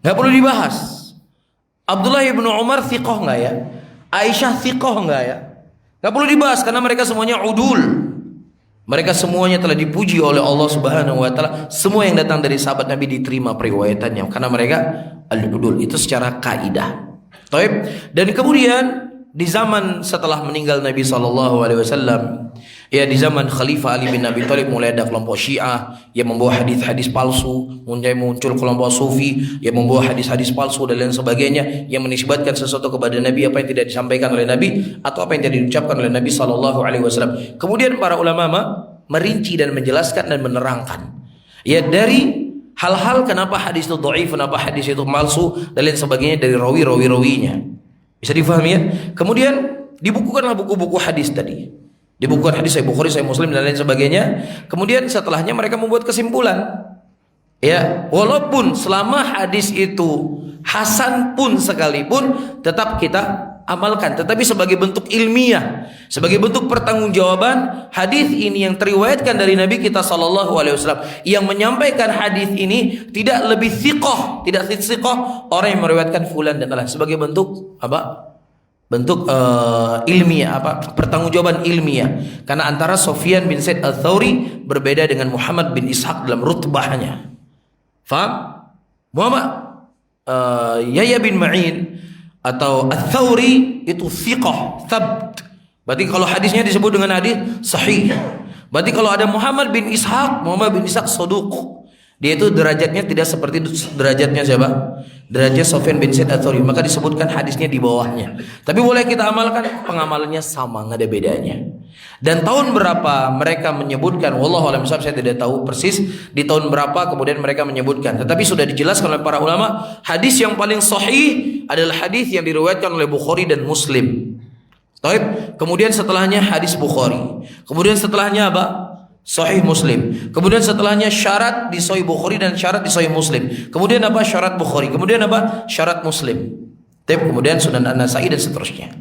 Nggak perlu dibahas. Abdullah bin Umar thiqah nggak ya? Aisyah thiqah nggak ya? Nggak perlu dibahas karena mereka semuanya udul. Mereka semuanya telah dipuji oleh Allah Subhanahu wa taala. Semua yang datang dari sahabat Nabi diterima periwayatannya karena mereka al-udul. Itu secara kaidah. Taib. Dan kemudian di zaman setelah meninggal Nabi SAW, ya, di zaman Khalifah Ali bin Abi Thalib mulai ada kelompok Syiah yang membawa hadis-hadis palsu, mulai muncul kelompok Sufi yang membawa hadis-hadis palsu dan lain sebagainya yang menisbatkan sesuatu kepada Nabi apa yang tidak disampaikan oleh Nabi atau apa yang tidak diucapkan oleh Nabi SAW. Kemudian para ulama merinci dan menjelaskan dan menerangkan, ya, dari hal-hal kenapa hadis itu dhaif, kenapa hadis itu palsu dan lain sebagainya dari rawi-rawinya. Bisa difahami ya? Kemudian dibukukanlah buku-buku hadis tadi. Dibukukan hadis Sahih Bukhari, Sahih Muslim dan lain sebagainya. Kemudian setelahnya mereka membuat kesimpulan. Ya, walaupun selama hadis itu hasan pun sekalipun tetap kita amalkan, tetapi sebagai bentuk ilmiah, sebagai bentuk pertanggungjawaban hadis ini yang teriwayatkan dari Nabi kita SAW, yang menyampaikan hadis ini tidak lebih thiqah, tidak thiqah orang yang meriwayatkan fulan dan lain, sebagai bentuk apa? Bentuk ilmiah, apa? Pertanggungjawaban ilmiah. Karena antara Sufyan bin Sa'id Ats-Tsauri berbeda dengan Muhammad bin Ishaq dalam rutbahnya. Faham? Muhammad Yahya bin Ma'in atau Ats-Tsauri itu thiqah, tsabt. Berarti kalau hadisnya disebut dengan hadis sahih. Berarti kalau ada Muhammad bin Ishaq saduq. Dia itu derajatnya tidak seperti derajatnya siapa? Derajat Sufyan bin Sa'id Ats-Tsauri. Maka disebutkan hadisnya di bawahnya. Tapi boleh kita amalkan, pengamalannya sama, nggak ada bedanya. Dan tahun berapa mereka menyebutkan, wallahu a'lam bishawab, saya tidak tahu persis di tahun berapa kemudian mereka menyebutkan. Tetapi sudah dijelaskan oleh para ulama, hadis yang paling sahih adalah hadis yang diriwayatkan oleh Bukhari dan Muslim. Taib. Kemudian setelahnya hadis Bukhari. Kemudian setelahnya apa? Sahih Muslim. Kemudian setelahnya syarat di Sahih Bukhari dan syarat di Sahih Muslim. Kemudian apa? Syarat Bukhari. Kemudian apa? Syarat Muslim. Taib. Kemudian Sunan An-Nasa'i dan seterusnya.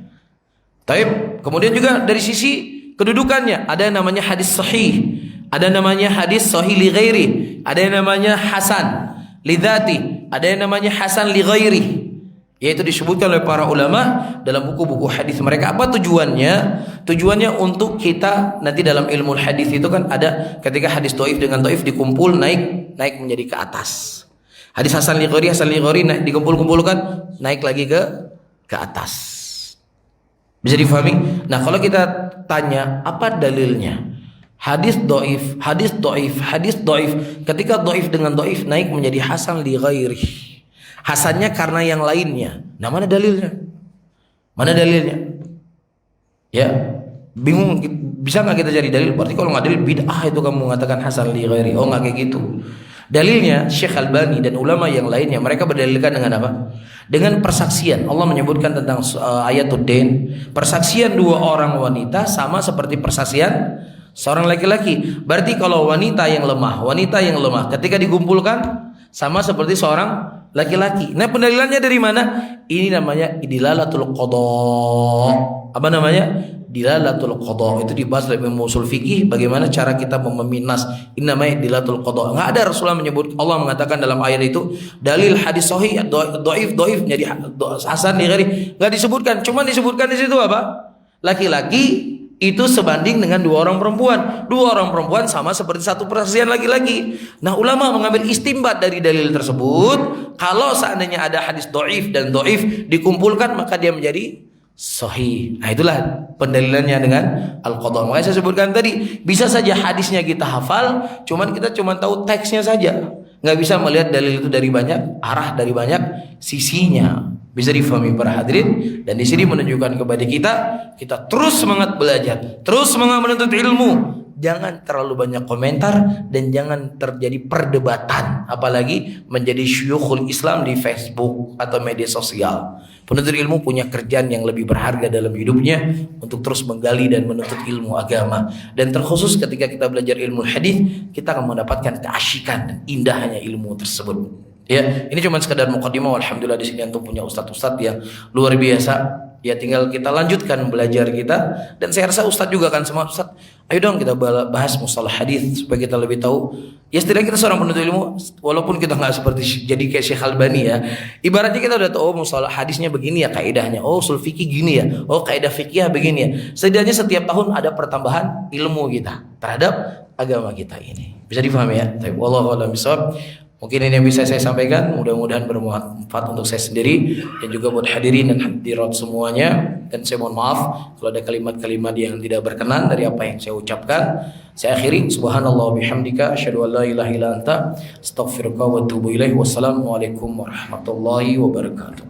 Taib. Kemudian juga dari sisi kedudukannya ada yang namanya hadis sahih, ada yang namanya hadis sahih li ghairi, ada yang namanya hasan li dzati, ada yang namanya hasan li ghairi. Yaitu disebutkan oleh para ulama dalam buku-buku hadis mereka. Apa tujuannya? Tujuannya untuk kita nanti dalam ilmu hadis itu kan ada ketika hadis dhaif dengan dhaif dikumpul naik menjadi ke atas. Hadis hasan li ghairi naik dikumpul-kumpulkan naik lagi ke atas. Bisa difahami? Nah, kalau kita tanya apa dalilnya? Hadis dhaif. Ketika dhaif dengan dhaif naik menjadi hasan li ghairi. Hasannya karena yang lainnya. Nah, mana dalilnya? Mana dalilnya? Ya, bingung. Bisa nggak kita cari dalil? Berarti kalau nggak dalil bid'ah itu kamu mengatakan hasan li ghairi. Oh, nggak kayak gitu. Dalilnya Syekh Albani dan ulama yang lainnya mereka berdalilkan dengan apa? Dengan persaksian. Allah menyebutkan tentang ayatul dain. Persaksian dua orang wanita sama seperti persaksian seorang laki-laki. Berarti kalau wanita yang lemah ketika dikumpulkan sama seperti seorang laki-laki. Nah, pendalilannya dari mana? Ini namanya dilalatul qada. Apa namanya? Dilalatul qada. Itu dibahas oleh Imam Ushul Fikih bagaimana cara kita meminas. Ini namanya dilalatul qada. Enggak ada Rasulullah menyebut, Allah mengatakan dalam ayat itu dalil hadis sahih dhaif jadi hasan li ghairi. Enggak disebutkan, cuma disebutkan di situ apa? Laki-laki itu sebanding dengan 2 orang perempuan. 2 orang perempuan sama seperti 1 persaksian laki-laki. Nah, ulama mengambil istimbat dari dalil tersebut. Kalau seandainya ada hadis doif dan doif dikumpulkan, maka dia menjadi sahih. Nah, itulah pendalilannya dengan al-qadha. Makanya saya sebutkan tadi, bisa saja hadisnya kita hafal, cuman kita tahu teksnya saja. Nggak bisa melihat dalil itu dari banyak arah, dari banyak sisinya. Bisa difahami para hadirin, dan di sini menunjukkan kepada kita terus semangat belajar, terus semangat menuntut ilmu. Jangan terlalu banyak komentar dan jangan terjadi perdebatan, apalagi menjadi syuyukhul Islam di Facebook atau media sosial. Penuntut ilmu punya kerjaan yang lebih berharga dalam hidupnya untuk terus menggali dan menuntut ilmu agama. Dan terkhusus ketika kita belajar ilmu hadis, kita akan mendapatkan keasyikan dan indahnya ilmu tersebut. Ya, ini cuma sekadar mukadimah. Alhamdulillah di sini antum punya ustadz-ustadz yang luar biasa. Ya, tinggal kita lanjutkan belajar kita, dan saya rasa ustadz juga kan semua ustadz. Ayo dong kita bahas mustalah hadis supaya kita lebih tahu. Ya, setidaknya kita seorang penuntut ilmu, walaupun kita nggak seperti jadi kayak Syekh Albani ya. Ibaratnya kita udah tahu, oh mustalah hadisnya begini ya kaidahnya. Oh ushul fikih gini ya. Oh kaidah fikih begini ya. Setidaknya setiap tahun ada pertambahan ilmu kita terhadap agama kita ini. Bisa difahami ya? Wallahu a'lam bishawab. Mungkin ini yang bisa saya sampaikan, mudah-mudahan bermanfaat untuk saya sendiri dan juga buat hadirin dan hadirat semuanya. Dan saya mohon maaf kalau ada kalimat-kalimat yang tidak berkenan dari apa yang saya ucapkan. Saya akhiri, subhanallah bihamdika asyhadu an la ilaha illa anta astaghfiruka wa atubu ilaik. Wassalamualaikum warahmatullahi wabarakatuh.